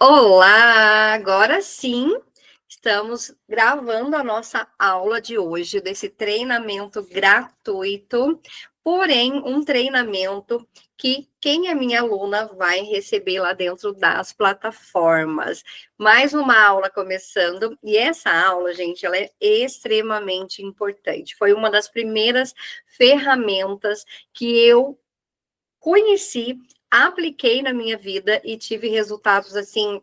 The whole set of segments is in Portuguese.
Olá, agora sim, estamos gravando a nossa aula de hoje, desse treinamento gratuito, porém, um treinamento que quem é minha aluna vai receber lá dentro das plataformas. Mais uma aula começando, e essa aula, gente, ela é extremamente importante. Foi uma das primeiras ferramentas que eu conheci, apliquei na minha vida e tive resultados assim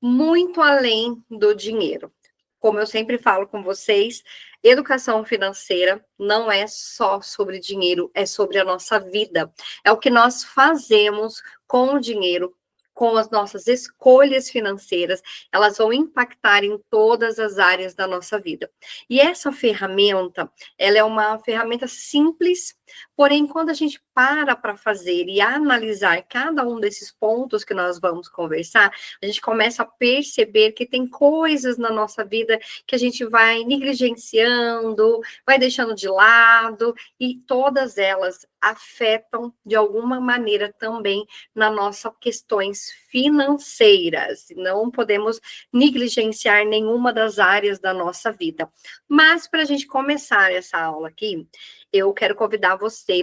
muito além do dinheiro. Como eu sempre falo com vocês, educação financeira não é só sobre dinheiro, é sobre a nossa vida. É o que nós fazemos com o dinheiro, com as nossas escolhas financeiras, elas vão impactar em todas as áreas da nossa vida. E essa ferramenta, ela é uma ferramenta simples, porém, quando a gente para fazer e analisar cada um desses pontos que nós vamos conversar, a gente começa a perceber que tem coisas na nossa vida que a gente vai negligenciando, vai deixando de lado, e todas elas afetam de alguma maneira também na nossa questões financeiras. Não podemos negligenciar nenhuma das áreas da nossa vida. Mas para a gente começar essa aula aqui, eu quero convidar você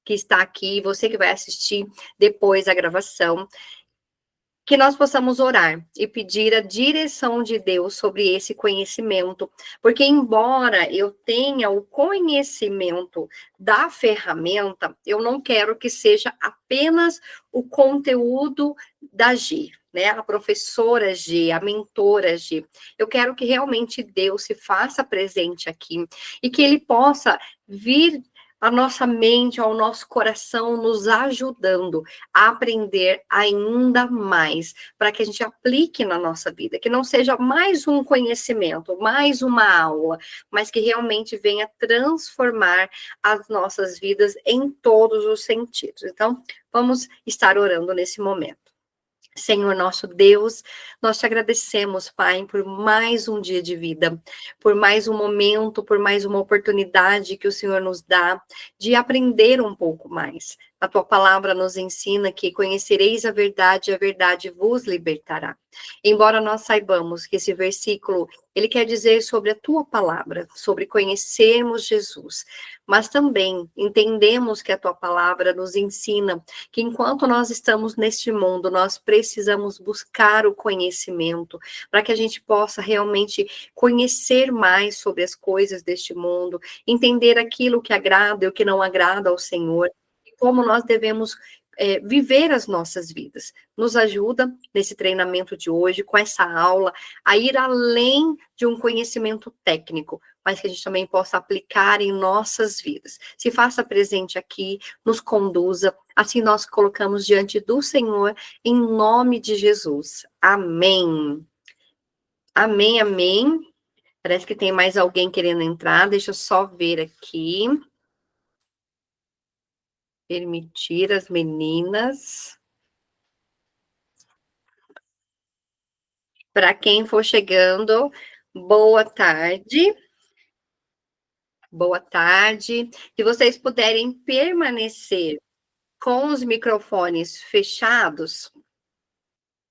que está aqui, você que vai assistir depois a gravação, que nós possamos orar e pedir a direção de Deus sobre esse conhecimento, porque embora eu tenha o conhecimento da ferramenta, eu não quero que seja apenas o conteúdo da G, né? A professora G, a mentora G. Eu quero que realmente Deus se faça presente aqui e que ele possa vir a nossa mente, ao nosso coração, nos ajudando a aprender ainda mais, para que a gente aplique na nossa vida, que não seja mais um conhecimento, mais uma aula, mas que realmente venha transformar as nossas vidas em todos os sentidos. Então, vamos estar orando nesse momento. Senhor nosso Deus, nós te agradecemos, Pai, por mais um dia de vida, por mais um momento, por mais uma oportunidade que o Senhor nos dá de aprender um pouco mais. A tua palavra nos ensina que conhecereis a verdade vos libertará. Embora nós saibamos que esse versículo, ele quer dizer sobre a tua palavra, sobre conhecermos Jesus, mas também entendemos que a tua palavra nos ensina que enquanto nós estamos neste mundo, nós precisamos buscar o conhecimento para que a gente possa realmente conhecer mais sobre as coisas deste mundo, entender aquilo que agrada e o que não agrada ao Senhor, e como nós devemos viver as nossas vidas. Nos ajuda nesse treinamento de hoje, com essa aula, a ir além de um conhecimento técnico, mas que a gente também possa aplicar em nossas vidas. Se faça presente aqui, nos conduza, assim nós colocamos diante do Senhor, em nome de Jesus. Amém. Amém, amém. Parece que tem mais alguém querendo entrar, deixa eu só ver aqui. Permitir as meninas. Para quem for chegando, boa tarde. Boa tarde. Se vocês puderem permanecer com os microfones fechados,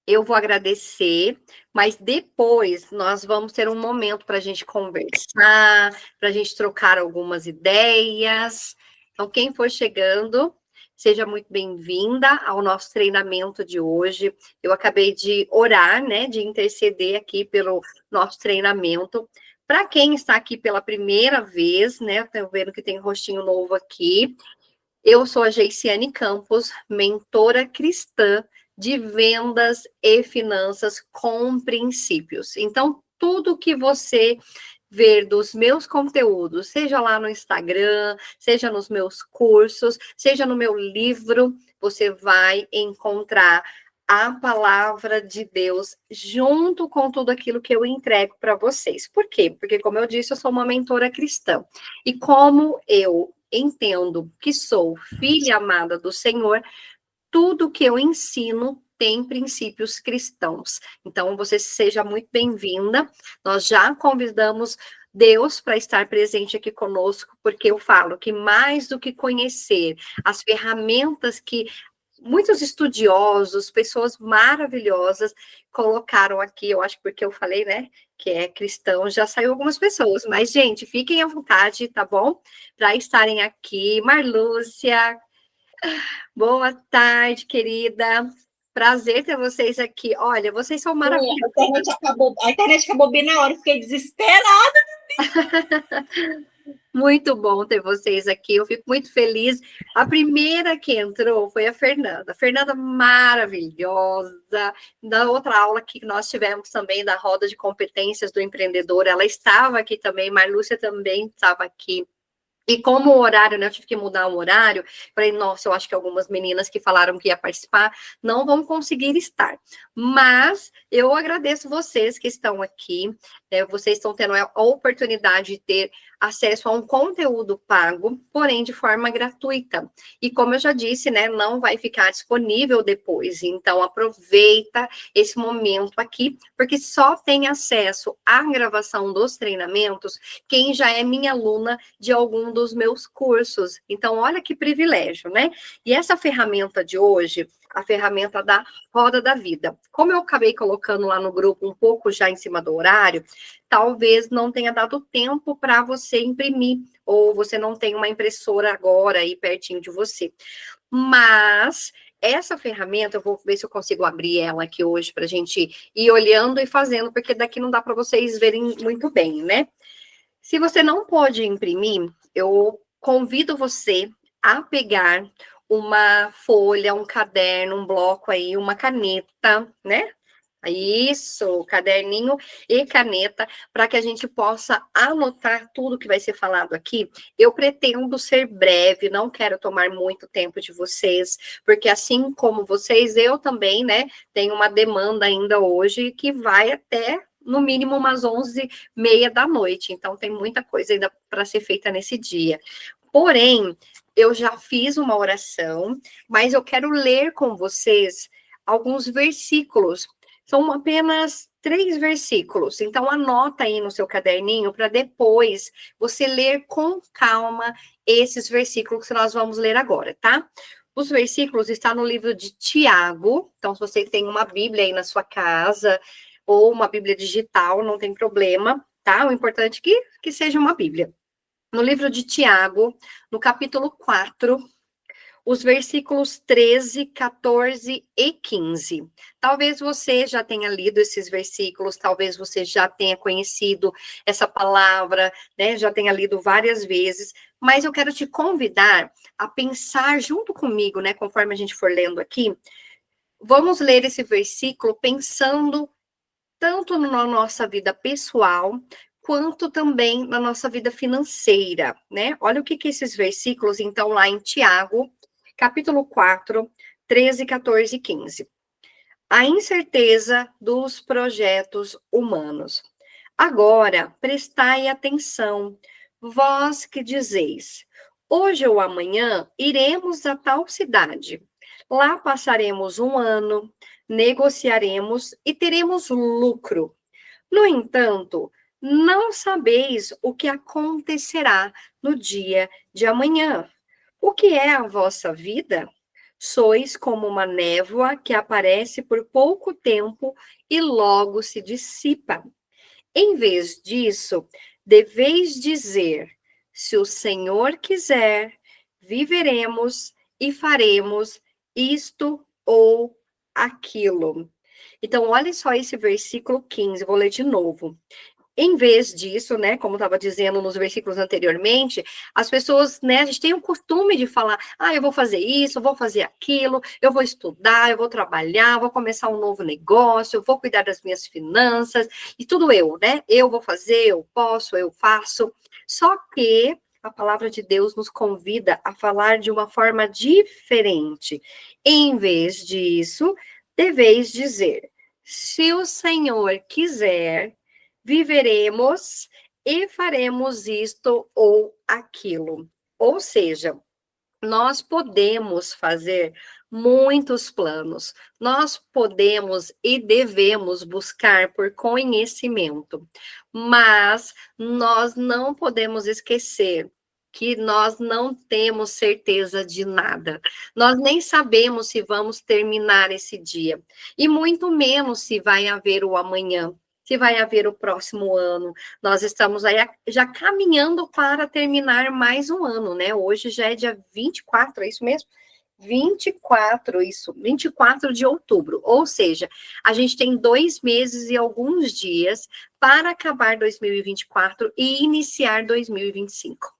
eu vou agradecer, mas depois nós vamos ter um momento para a gente conversar, para a gente trocar algumas ideias. Então, quem for chegando, seja muito bem-vinda ao nosso treinamento de hoje. Eu acabei de orar, né, de interceder aqui pelo nosso treinamento. Para quem está aqui pela primeira vez, né, estou vendo que tem rostinho novo aqui. Eu sou a Geiciane Campos, mentora cristã de vendas e finanças com princípios. Então, tudo que você ver dos meus conteúdos, seja lá no Instagram, seja nos meus cursos, seja no meu livro, você vai encontrar a palavra de Deus junto com tudo aquilo que eu entrego para vocês. Por quê? Porque, como eu disse, eu sou uma mentora cristã. E como eu entendo que sou filha amada do Senhor, tudo que eu ensino tem princípios cristãos. Então, você seja muito bem-vinda. Nós já convidamos Deus para estar presente aqui conosco, porque eu falo que mais do que conhecer as ferramentas que muitos estudiosos, pessoas maravilhosas colocaram aqui, eu acho que porque eu falei, né, que é cristão, já saiu algumas pessoas, mas, gente, fiquem à vontade, tá bom? Para estarem aqui. Marlúcia, boa tarde, querida. Prazer ter vocês aqui. Olha, vocês são maravilhosos. A internet acabou bem na hora, fiquei desesperada. Muito bom ter vocês aqui, eu fico muito feliz. A primeira que entrou foi a Fernanda. Fernanda maravilhosa. Da outra aula que nós tivemos também, da roda de competências do empreendedor, ela estava aqui também, Marlúcia também estava aqui. E como o horário, né, eu tive que mudar o horário, falei, nossa, eu acho que algumas meninas que falaram que ia participar não vão conseguir estar. Mas eu agradeço vocês que estão aqui, vocês estão tendo a oportunidade de ter acesso a um conteúdo pago, porém de forma gratuita. E como eu já disse, né, não vai ficar disponível depois. Então aproveita esse momento aqui, porque só tem acesso à gravação dos treinamentos quem já é minha aluna de algum dos meus cursos. Então, olha que privilégio, né? E essa ferramenta de hoje, a ferramenta da Roda da Vida. Como eu acabei colocando lá no grupo um pouco já em cima do horário, talvez não tenha dado tempo para você imprimir, ou você não tem uma impressora agora aí pertinho de você. Mas essa ferramenta, eu vou ver se eu consigo abrir ela aqui hoje para a gente ir olhando e fazendo, porque daqui não dá para vocês verem muito bem, né? Se você não pode imprimir, eu convido você a pegar uma folha, um caderno, um bloco aí, uma caneta, né? Isso, caderninho e caneta, para que a gente possa anotar tudo que vai ser falado aqui. Eu pretendo ser breve, não quero tomar muito tempo de vocês, porque assim como vocês, eu também, né, tenho uma demanda ainda hoje que vai até no mínimo umas 11h30 da noite, então tem muita coisa ainda para ser feita nesse dia. Porém, eu já fiz uma oração, mas eu quero ler com vocês alguns versículos. São apenas 3 versículos, então anota aí no seu caderninho para depois você ler com calma esses versículos que nós vamos ler agora, tá? Os versículos estão no livro de Tiago, então se você tem uma Bíblia aí na sua casa, ou uma Bíblia digital, não tem problema, tá? O importante é que seja uma Bíblia. No livro de Tiago, no capítulo 4, os versículos 13, 14 e 15. Talvez você já tenha lido esses versículos, talvez você já tenha conhecido essa palavra, né? Já tenha lido várias vezes, mas eu quero te convidar a pensar junto comigo, né? Conforme a gente for lendo aqui, vamos ler esse versículo pensando tanto na nossa vida pessoal, quanto também na nossa vida financeira, né? Olha o que esses versículos, então, lá em Tiago, capítulo 4, 13, 14 e 15. A incerteza dos projetos humanos. Agora, prestai atenção, vós que dizeis, hoje ou amanhã iremos a tal cidade. Lá passaremos um ano, negociaremos e teremos lucro. No entanto, não sabeis o que acontecerá no dia de amanhã. O que é a vossa vida? Sois como uma névoa que aparece por pouco tempo e logo se dissipa. Em vez disso, deveis dizer: se o Senhor quiser, viveremos e faremos isto ou aquilo. Então, olha só esse versículo 15, vou ler de novo. Em vez disso, né, como estava dizendo nos versículos anteriormente, as pessoas, né, a gente tem o costume de falar, eu vou fazer isso, eu vou fazer aquilo, eu vou estudar, eu vou trabalhar, vou começar um novo negócio, eu vou cuidar das minhas finanças, e tudo eu, né, eu vou fazer, eu posso, eu faço. Só que a palavra de Deus nos convida a falar de uma forma diferente. Em vez disso, deveis dizer, se o Senhor quiser, viveremos e faremos isto ou aquilo. Ou seja, nós podemos fazer muitos planos, nós podemos e devemos buscar por conhecimento, mas nós não podemos esquecer que nós não temos certeza de nada. Nós nem sabemos se vamos terminar esse dia, e muito menos se vai haver o amanhã, se vai haver o próximo ano. Nós estamos aí já caminhando para terminar mais um ano, né? Hoje já é dia 24, é isso mesmo? 24 de outubro, ou seja, a gente tem 2 meses e alguns dias para acabar 2024 e iniciar 2025.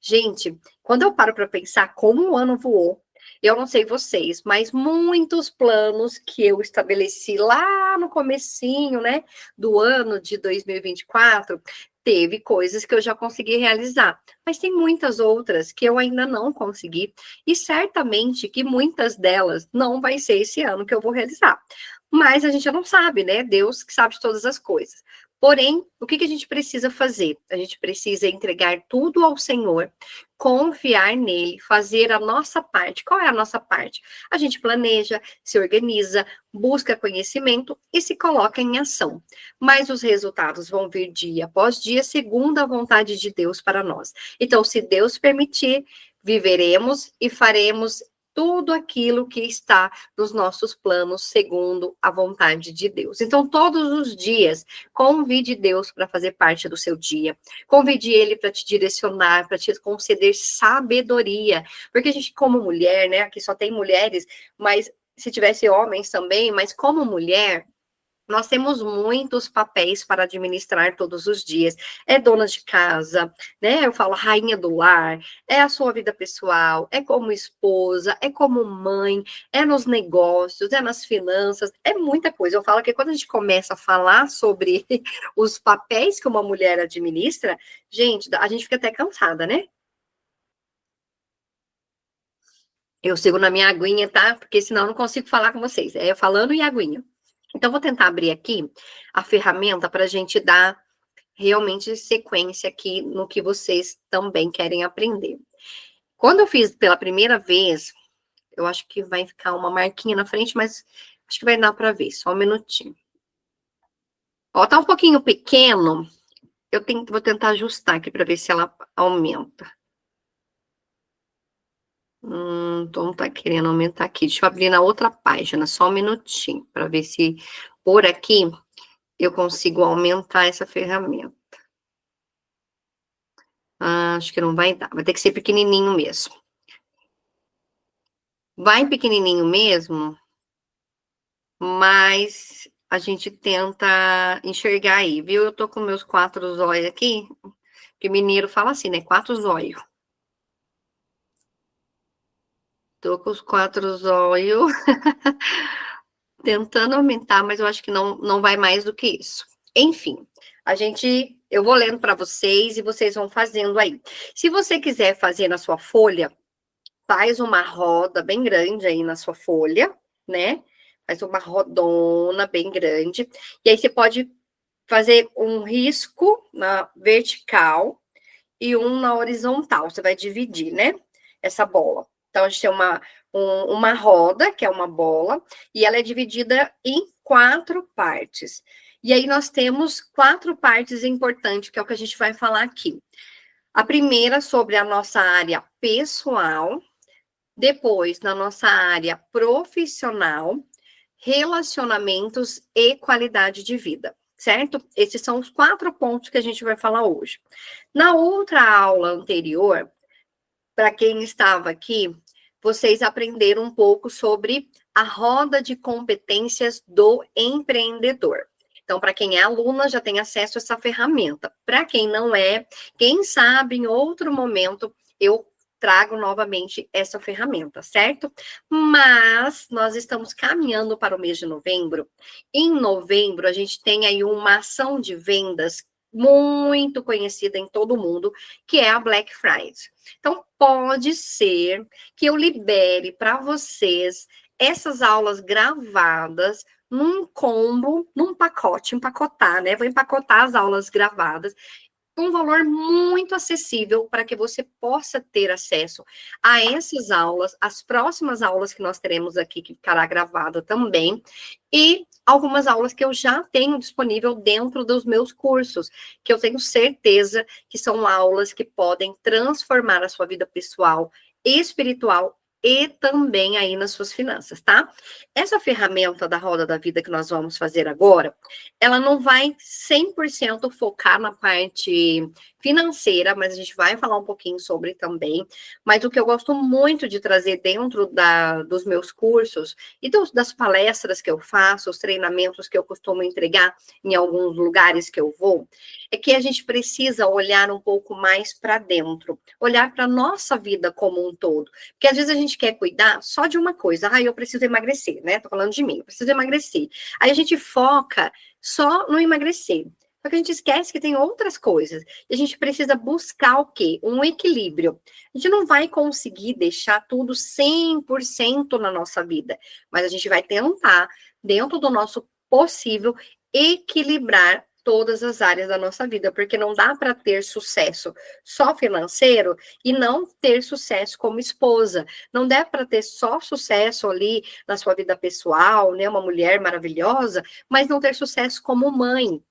Gente, quando eu paro para pensar como o ano voou, eu não sei vocês, mas muitos planos que eu estabeleci lá no comecinho, né, do ano de 2024, teve coisas que eu já consegui realizar, mas tem muitas outras que eu ainda não consegui, e certamente que muitas delas não vai ser esse ano que eu vou realizar. Mas a gente não sabe, né? Deus que sabe de todas as coisas. Porém, o que a gente precisa fazer? A gente precisa entregar tudo ao Senhor, confiar nele, fazer a nossa parte. Qual é a nossa parte? A gente planeja, se organiza, busca conhecimento e se coloca em ação. Mas os resultados vão vir dia após dia, segundo a vontade de Deus para nós. Então, se Deus permitir, viveremos e faremos tudo aquilo que está nos nossos planos, segundo a vontade de Deus. Então, todos os dias, convide Deus para fazer parte do seu dia. Convide Ele para te direcionar, para te conceder sabedoria. Porque a gente, como mulher, né? Aqui só tem mulheres, mas se tivesse homens também, mas como mulher, nós temos muitos papéis para administrar todos os dias. É dona de casa, né? Eu falo rainha do lar, é a sua vida pessoal, é como esposa, é como mãe, é nos negócios, é nas finanças, é muita coisa. Eu falo que quando a gente começa a falar sobre os papéis que uma mulher administra, gente, a gente fica até cansada, né? Eu sigo na minha aguinha, tá? Porque senão eu não consigo falar com vocês. É eu falando e aguinha. Então, vou tentar abrir aqui a ferramenta para a gente dar realmente sequência aqui no que vocês também querem aprender. Quando eu fiz pela primeira vez, eu acho que vai ficar uma marquinha na frente, mas acho que vai dar para ver, só um minutinho. Ó, tá um pouquinho pequeno, vou tentar ajustar aqui para ver se ela aumenta. Então não tá querendo aumentar aqui. Deixa eu abrir na outra página, só um minutinho, para ver se por aqui eu consigo aumentar essa ferramenta. Acho que não vai dar, vai ter que ser pequenininho mesmo. Vai pequenininho mesmo, mas a gente tenta enxergar aí, viu? Eu tô com meus 4 zóio aqui, que mineiro fala assim, né? 4 zóio. Tô com os 4 zóio, tentando aumentar, mas eu acho que não vai mais do que isso. Enfim, eu vou lendo para vocês e vocês vão fazendo aí. Se você quiser fazer na sua folha, faz uma roda bem grande aí na sua folha, né? Faz uma rodona bem grande. E aí você pode fazer um risco na vertical e um na horizontal. Você vai dividir, né? Essa bola. Então, a gente tem uma roda, que é uma bola, e ela é dividida em 4 partes. E aí nós temos 4 partes importantes, que é o que a gente vai falar aqui. A primeira sobre a nossa área pessoal, depois na nossa área profissional, relacionamentos e qualidade de vida, certo? Esses são os 4 pontos que a gente vai falar hoje. Na outra aula anterior, para quem estava aqui, vocês aprenderam um pouco sobre a roda de competências do empreendedor. Então, para quem é aluna, já tem acesso a essa ferramenta. Para quem não é, quem sabe em outro momento eu trago novamente essa ferramenta, certo? Mas nós estamos caminhando para o mês de novembro. Em novembro, a gente tem aí uma ação de vendas muito conhecida em todo mundo, que é a Black Friday. Então, pode ser que eu libere para vocês essas aulas gravadas num combo, num pacote, empacotar, né? Vou empacotar as aulas gravadas, um valor muito acessível para que você possa ter acesso a essas aulas, as próximas aulas que nós teremos aqui, que ficará gravada também, e algumas aulas que eu já tenho disponível dentro dos meus cursos, que eu tenho certeza que são aulas que podem transformar a sua vida pessoal, espiritual e também aí nas suas finanças, tá? Essa ferramenta da roda da vida que nós vamos fazer agora, ela não vai 100% focar na parte financeira, mas a gente vai falar um pouquinho sobre também. Mas o que eu gosto muito de trazer dentro dos meus cursos e das palestras que eu faço, os treinamentos que eu costumo entregar em alguns lugares que eu vou, é que a gente precisa olhar um pouco mais para dentro, olhar para a nossa vida como um todo. Porque às vezes a gente quer cuidar só de uma coisa. Ah, eu preciso emagrecer, né? Tô falando de mim, eu preciso emagrecer. Aí a gente foca só no emagrecer. Só que a gente esquece que tem outras coisas. E a gente precisa buscar o quê? Um equilíbrio. A gente não vai conseguir deixar tudo 100% na nossa vida, mas a gente vai tentar, dentro do nosso possível, equilibrar todas as áreas da nossa vida, porque não dá para ter sucesso só financeiro e não ter sucesso como esposa. Não dá para ter só sucesso ali na sua vida pessoal, né, uma mulher maravilhosa, mas não ter sucesso como mãe.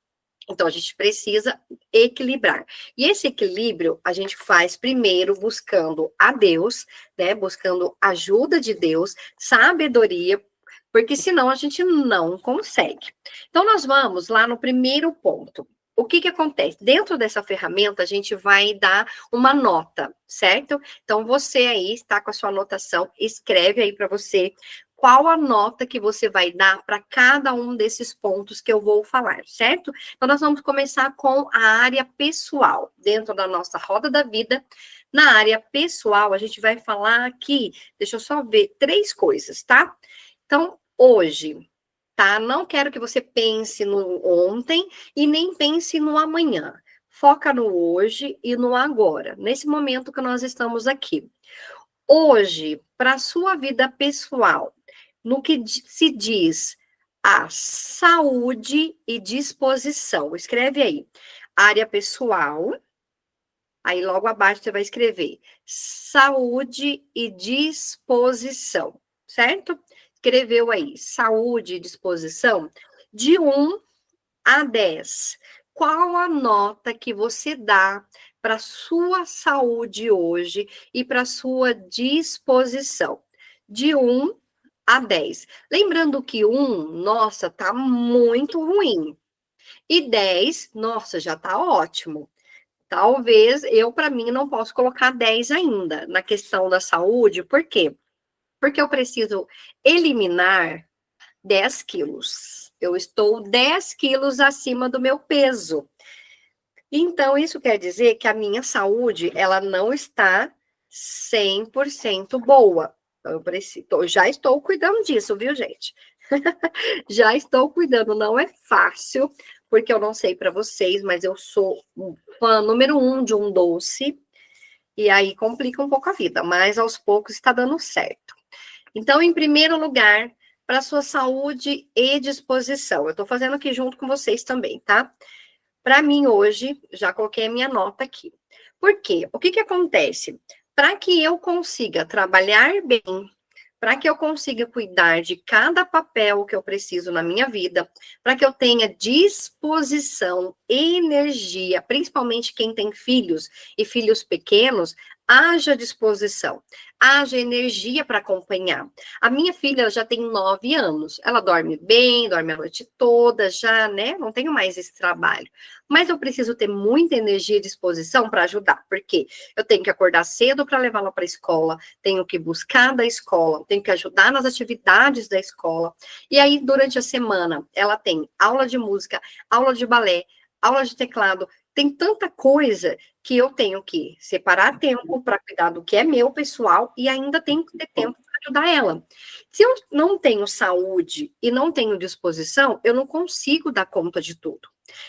Então, a gente precisa equilibrar. E esse equilíbrio a gente faz primeiro buscando a Deus, né? Buscando ajuda de Deus, sabedoria, porque senão a gente não consegue. Então, nós vamos lá no primeiro ponto. O que que acontece? Dentro dessa ferramenta, a gente vai dar uma nota, certo? Então, você aí está com a sua anotação, escreve aí para você qual a nota que você vai dar para cada um desses pontos que eu vou falar, certo? Então, nós vamos começar com a área pessoal, dentro da nossa roda da vida. Na área pessoal, a gente vai falar aqui, deixa eu só ver, 3 coisas, tá? Então, hoje, tá? Não quero que você pense no ontem e nem pense no amanhã. Foca no hoje e no agora, nesse momento que nós estamos aqui. Hoje, para a sua vida pessoal, no que se diz a saúde e disposição. Escreve aí, área pessoal, aí logo abaixo você vai escrever saúde e disposição, certo? Escreveu aí, saúde e disposição, de 1 a 10. Qual a nota que você dá para sua saúde hoje e para sua disposição? De 1 a 10. Lembrando que nossa, tá muito ruim. E 10, nossa, já tá ótimo. Talvez eu, para mim, não posso colocar 10 ainda na questão da saúde. Por quê? Porque eu preciso eliminar 10 quilos. Eu estou 10 quilos acima do meu peso. Então, isso quer dizer que a minha saúde, ela não está 100% boa. Então, já estou cuidando disso, viu, gente? Já estou cuidando, não é fácil, porque eu não sei para vocês, mas eu sou fã número 1 de um doce, e aí complica um pouco a vida, mas aos poucos está dando certo. Então, em primeiro lugar, para sua saúde e disposição. Eu estou fazendo aqui junto com vocês também, tá? Para mim, hoje, já coloquei a minha nota aqui. Por quê? O que que acontece? Para que eu consiga trabalhar bem, para que eu consiga cuidar de cada papel que eu preciso na minha vida, para que eu tenha disposição, energia, principalmente quem tem filhos e filhos pequenos, haja disposição, haja energia para acompanhar. A minha filha já tem 9 anos, ela dorme bem, dorme a noite toda, já, né? Não tenho mais esse trabalho. Mas eu preciso ter muita energia e disposição para ajudar, porque eu tenho que acordar cedo para levá-la para a escola, tenho que buscar da escola, tenho que ajudar nas atividades da escola. E aí, durante a semana, ela tem aula de música, aula de balé, aula de teclado, tem tanta coisa que eu tenho que separar tempo para cuidar do que é meu pessoal e ainda tenho que ter tempo para ajudar ela. Se eu não tenho saúde e não tenho disposição, eu não consigo dar conta de tudo.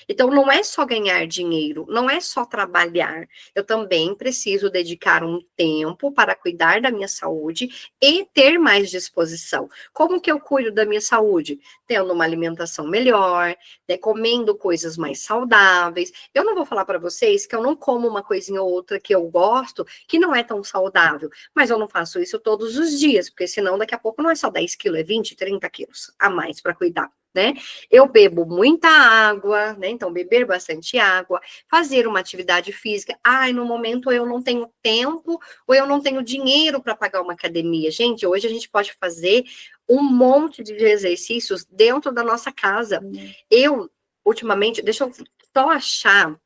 Então, não é só ganhar dinheiro, não é só trabalhar. Eu também preciso dedicar um tempo para cuidar da minha saúde e ter mais disposição. Como que eu cuido da minha saúde? Tendo uma alimentação melhor, né, comendo coisas mais saudáveis. Eu não vou falar para vocês que eu não como uma coisinha ou outra que eu gosto, que não é tão saudável, mas eu não faço isso todos os dias, porque senão daqui a pouco não é só 10 quilos, é 20, 30 quilos a mais para cuidar. né? Eu bebo muita água, né? Então, beber bastante água, fazer uma atividade física. Ai, no momento eu não tenho tempo ou eu não tenho dinheiro para pagar uma academia. Gente, hoje a gente pode fazer um monte de exercícios dentro da nossa casa. Eu, ultimamente, deixa eu só achar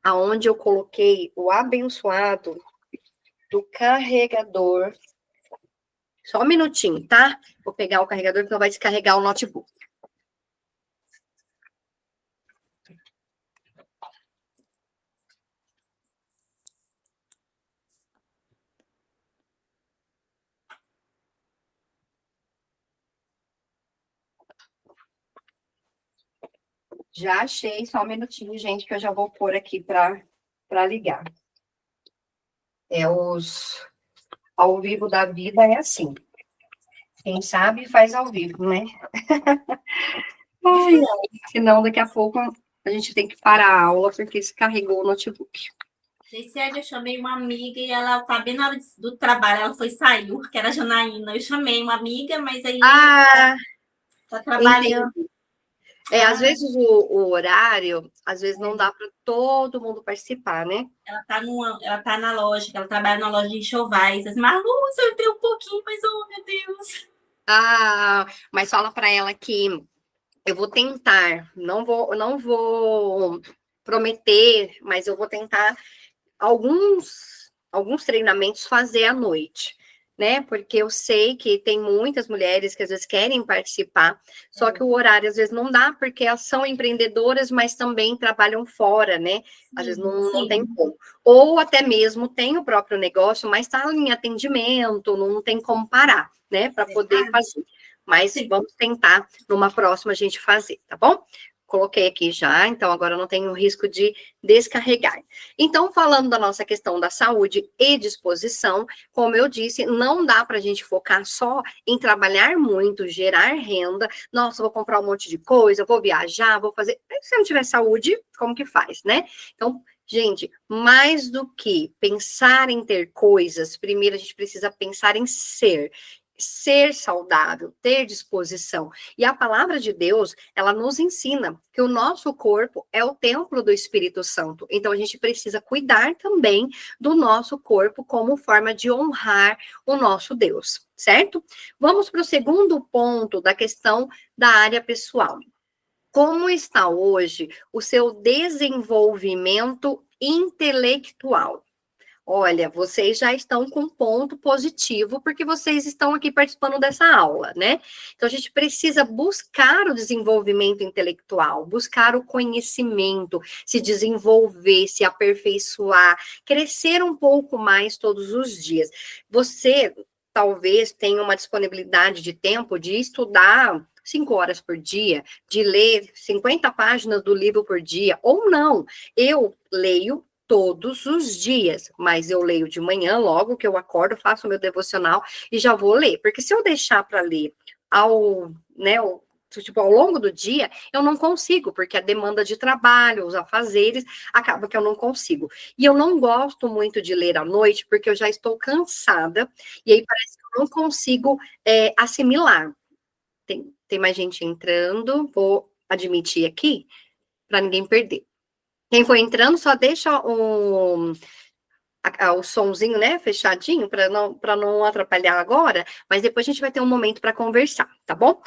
aonde eu coloquei o abençoado do carregador. Só um minutinho, tá? Vou pegar o carregador, porque vai descarregar o notebook. Já achei, só um minutinho, gente, que eu já vou pôr aqui para ligar. Ao vivo da vida é assim. Quem sabe faz ao vivo, né? Ai, senão daqui a pouco a gente tem que parar a aula porque descarregou o notebook. Gisele, eu chamei uma amiga e ela tá bem na hora do trabalho, ela foi sair, que era a Janaína. Eu chamei uma amiga, mas aí tá trabalhando. Entendi. Às vezes o horário, às vezes não dá para todo mundo participar, né? Ela tá na loja, ela trabalha na loja de enxovais. Mas, Lúcia, eu entrei um pouquinho, mas, oh, meu Deus. Mas fala para ela que eu vou tentar, não vou prometer, mas eu vou tentar alguns treinamentos fazer à noite, né? Porque eu sei que tem muitas mulheres que às vezes querem participar, só que o horário às vezes não dá, porque elas são empreendedoras, mas também trabalham fora, né? Às vezes não tem como. Ou até mesmo tem o próprio negócio, mas está em atendimento, não tem como parar, né? Para poder fazer. Mas vamos tentar numa próxima a gente fazer, tá bom? Coloquei aqui já, então agora não tenho risco de descarregar. Então, falando da nossa questão da saúde e disposição, como eu disse, não dá para a gente focar só em trabalhar muito, gerar renda. Nossa, vou comprar um monte de coisa, vou viajar, vou fazer. Se não tiver saúde, como que faz, né? Então, gente, mais do que pensar em ter coisas, primeiro a gente precisa pensar em ser saudável, ter disposição. E a palavra de Deus, ela nos ensina que o nosso corpo é o templo do Espírito Santo. Então, a gente precisa cuidar também do nosso corpo como forma de honrar o nosso Deus, certo? Vamos para o segundo ponto da questão da área pessoal. Como está hoje o seu desenvolvimento intelectual? Olha, vocês já estão com ponto positivo, porque vocês estão aqui participando dessa aula, né? Então, a gente precisa buscar o desenvolvimento intelectual, buscar o conhecimento, se desenvolver, se aperfeiçoar, crescer um pouco mais todos os dias. Você talvez tenha uma disponibilidade de tempo de estudar 5 horas por dia, de ler 50 páginas do livro por dia, ou não. Eu leio todos os dias, mas eu leio de manhã, logo que eu acordo, faço o meu devocional e já vou ler, porque se eu deixar para ler ao longo do dia, eu não consigo, porque a demanda de trabalho, os afazeres, acaba que eu não consigo. E eu não gosto muito de ler à noite, porque eu já estou cansada, e aí parece que eu não consigo assimilar. Tem mais gente entrando, vou admitir aqui, para ninguém perder. Quem for entrando, só deixa o sonzinho, né, fechadinho, para não atrapalhar agora, mas depois a gente vai ter um momento para conversar, tá bom?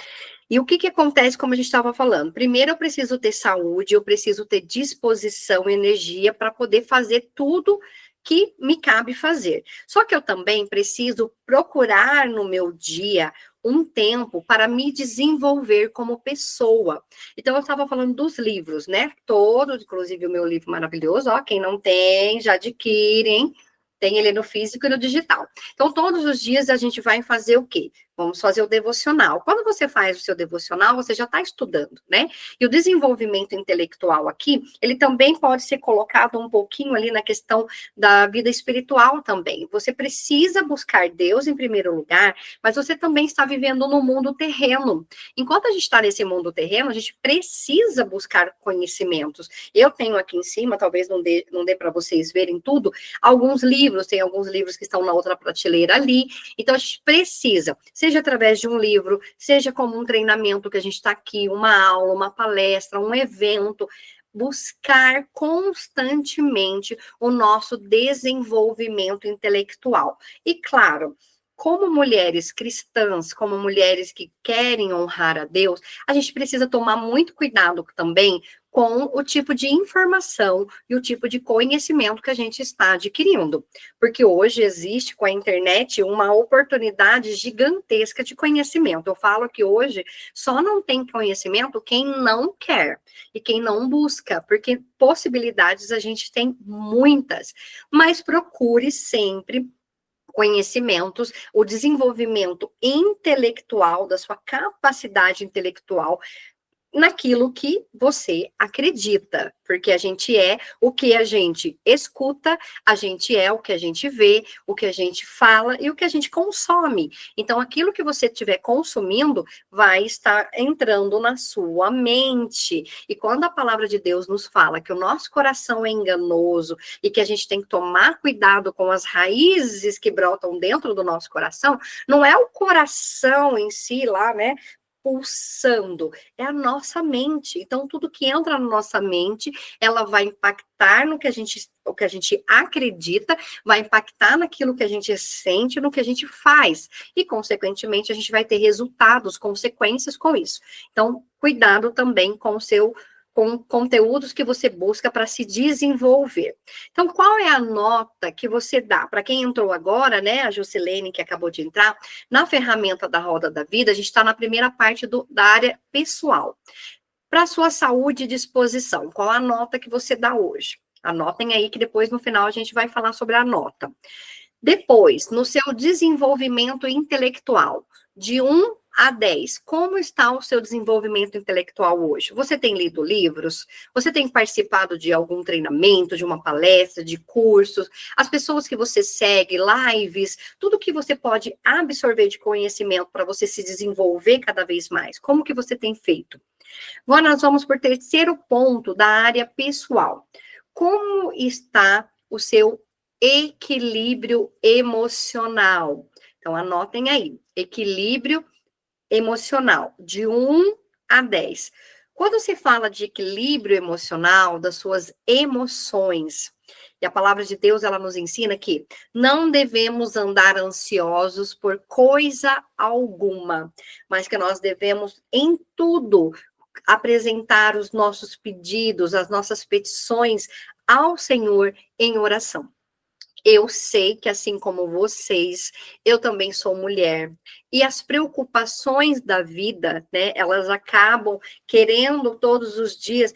E o que acontece, como a gente estava falando? Primeiro, eu preciso ter saúde, eu preciso ter disposição, energia para poder fazer tudo que me cabe fazer. Só que eu também preciso procurar no meu dia um tempo para me desenvolver como pessoa. Então, eu estava falando dos livros, né? Todos, inclusive o meu livro maravilhoso, ó, quem não tem, já adquirem. Tem ele no físico e no digital. Então, todos os dias a gente vai fazer o quê? Vamos fazer o devocional. Quando você faz o seu devocional, você já está estudando, né? E o desenvolvimento intelectual aqui, ele também pode ser colocado um pouquinho ali na questão da vida espiritual também. Você precisa buscar Deus em primeiro lugar, mas você também está vivendo no mundo terreno. Enquanto a gente está nesse mundo terreno, a gente precisa buscar conhecimentos. Eu tenho aqui em cima, talvez não dê para vocês verem tudo, alguns livros, tem alguns livros que estão na outra prateleira ali. Então, a gente precisa. seja através de um livro, seja como um treinamento que a gente está aqui, uma aula, uma palestra, um evento, buscar constantemente o nosso desenvolvimento intelectual. E claro, como mulheres cristãs, como mulheres que querem honrar a Deus, a gente precisa tomar muito cuidado também com o tipo de informação e o tipo de conhecimento que a gente está adquirindo. Porque hoje existe com a internet uma oportunidade gigantesca de conhecimento. Eu falo que hoje só não tem conhecimento quem não quer e quem não busca, porque possibilidades a gente tem muitas. Mas procure sempre conhecimentos, o desenvolvimento intelectual, da sua capacidade intelectual, naquilo que você acredita, porque a gente é o que a gente escuta, a gente é o que a gente vê, o que a gente fala e o que a gente consome. Então, aquilo que você estiver consumindo vai estar entrando na sua mente. E quando a palavra de Deus nos fala que o nosso coração é enganoso e que a gente tem que tomar cuidado com as raízes que brotam dentro do nosso coração, não é o coração em si lá, né? Pulsando, é a nossa mente. Então, tudo que entra na nossa mente, ela vai impactar no que o que a gente acredita, vai impactar naquilo que a gente sente, no que a gente faz. E, consequentemente, a gente vai ter resultados, consequências com isso. Então, cuidado também com conteúdos que você busca para se desenvolver. Então, qual é a nota que você dá? Para quem entrou agora, né, a Juscelene, que acabou de entrar, na ferramenta da Roda da Vida, a gente está na primeira parte da área pessoal. Para a sua saúde e disposição, qual a nota que você dá hoje? Anotem aí que depois, no final, a gente vai falar sobre a nota. Depois, no seu desenvolvimento intelectual, de 1 a 10, como está o seu desenvolvimento intelectual hoje? Você tem lido livros? Você tem participado de algum treinamento, de uma palestra, de cursos? As pessoas que você segue, lives, tudo que você pode absorver de conhecimento para você se desenvolver cada vez mais. Como que você tem feito? Agora nós vamos por terceiro ponto da área pessoal. Como está o seu equilíbrio emocional? Então, anotem aí, equilíbrio emocional, de 1 a 10. Quando se fala de equilíbrio emocional, das suas emoções, e a palavra de Deus, ela nos ensina que não devemos andar ansiosos por coisa alguma, mas que nós devemos, em tudo, apresentar os nossos pedidos, as nossas petições ao Senhor em oração. Eu sei que, assim como vocês, eu também sou mulher. E as preocupações da vida, né, elas acabam querendo todos os dias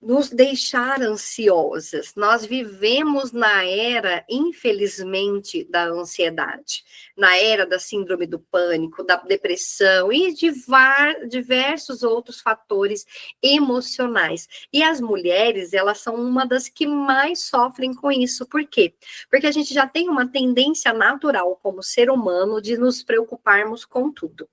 nos deixar ansiosas. Nós vivemos na era, infelizmente, da ansiedade, na era da síndrome do pânico, da depressão e de diversos outros fatores emocionais. E as mulheres, elas são uma das que mais sofrem com isso. Por quê? Porque a gente já tem uma tendência natural como ser humano de nos preocuparmos com tudo.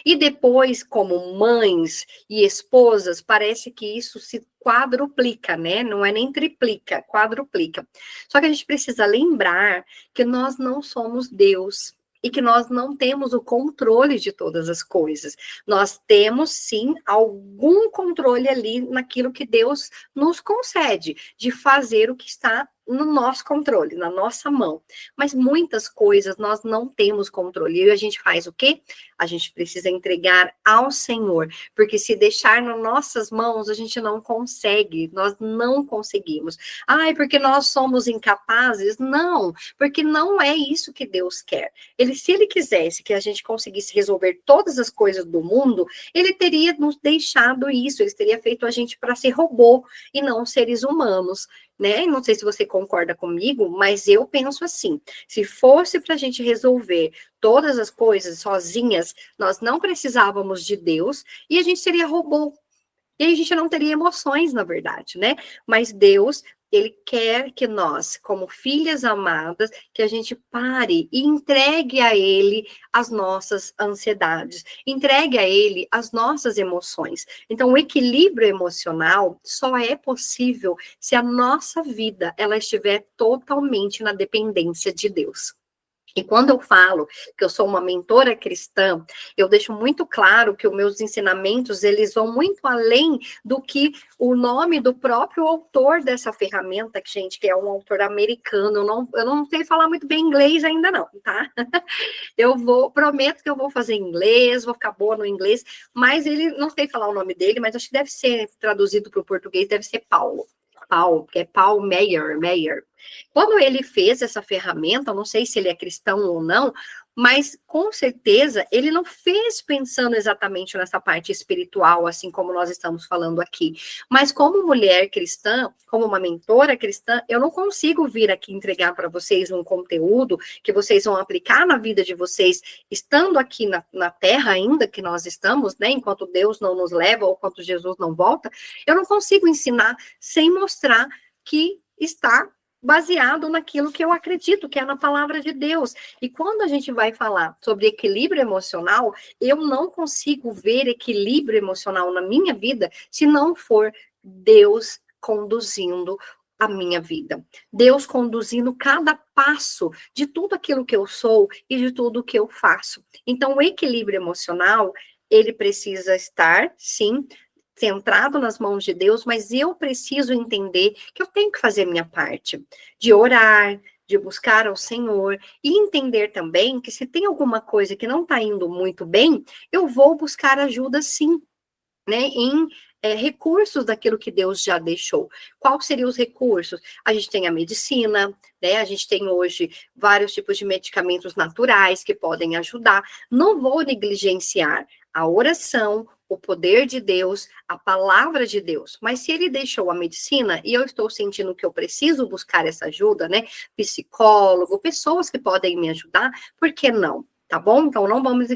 E depois, como mães e esposas, parece que isso se quadruplica, né? Não é nem triplica, quadruplica. Só que a gente precisa lembrar que nós não somos Deus e que nós não temos o controle de todas as coisas. Nós temos, sim, algum controle ali naquilo que Deus nos concede, de fazer o que está no nosso controle, na nossa mão. Mas muitas coisas nós não temos controle. E a gente faz o quê? A gente precisa entregar ao Senhor, porque se deixar nas nossas mãos, a gente não consegue, nós não conseguimos. Ai, porque nós somos incapazes? Não, porque não é isso que Deus quer. Se ele quisesse que a gente conseguisse resolver todas as coisas do mundo, ele teria nos deixado isso, ele teria feito a gente para ser robô e não seres humanos. Né? Não sei se você concorda comigo, mas eu penso assim, se fosse para a gente resolver todas as coisas sozinhas, nós não precisávamos de Deus e a gente seria robô. E aí a gente não teria emoções, na verdade, né? Mas Deus, ele quer que nós, como filhas amadas, que a gente pare e entregue a ele as nossas ansiedades, entregue a ele as nossas emoções. Então, o equilíbrio emocional só é possível se a nossa vida ela estiver totalmente na dependência de Deus. E quando eu falo que eu sou uma mentora cristã, eu deixo muito claro que os meus ensinamentos, eles vão muito além do que o nome do próprio autor dessa ferramenta, que, gente, que é um autor americano. Eu não sei falar muito bem inglês ainda não, tá? Prometo que eu vou fazer em inglês, vou ficar boa no inglês, mas ele, não sei falar o nome dele, mas acho que deve ser traduzido para o português, deve ser Paulo, que é Paul Meyer. Quando ele fez essa ferramenta, não sei se ele é cristão ou não, mas com certeza ele não fez pensando exatamente nessa parte espiritual, assim como nós estamos falando aqui. Mas como mulher cristã, como uma mentora cristã, eu não consigo vir aqui entregar para vocês um conteúdo que vocês vão aplicar na vida de vocês, estando aqui na terra ainda que nós estamos, né? Enquanto Deus não nos leva ou enquanto Jesus não volta, eu não consigo ensinar sem mostrar que está baseado naquilo que eu acredito, que é na palavra de Deus. E quando a gente vai falar sobre equilíbrio emocional, eu não consigo ver equilíbrio emocional na minha vida se não for Deus conduzindo a minha vida. Deus conduzindo cada passo de tudo aquilo que eu sou e de tudo que eu faço. Então, o equilíbrio emocional, ele precisa estar, sim, centrado nas mãos de Deus, mas eu preciso entender que eu tenho que fazer a minha parte, de orar, de buscar ao Senhor, e entender também que se tem alguma coisa que não está indo muito bem, eu vou buscar ajuda sim, né, em recursos daquilo que Deus já deixou. Quais seriam os recursos? A gente tem a medicina, né? A gente tem hoje vários tipos de medicamentos naturais que podem ajudar. Não vou negligenciar a oração, o poder de Deus, a palavra de Deus. Mas se ele deixou a medicina e eu estou sentindo que eu preciso buscar essa ajuda, né? Psicólogo, pessoas que podem me ajudar, por que não? Tá bom? Então, não vamos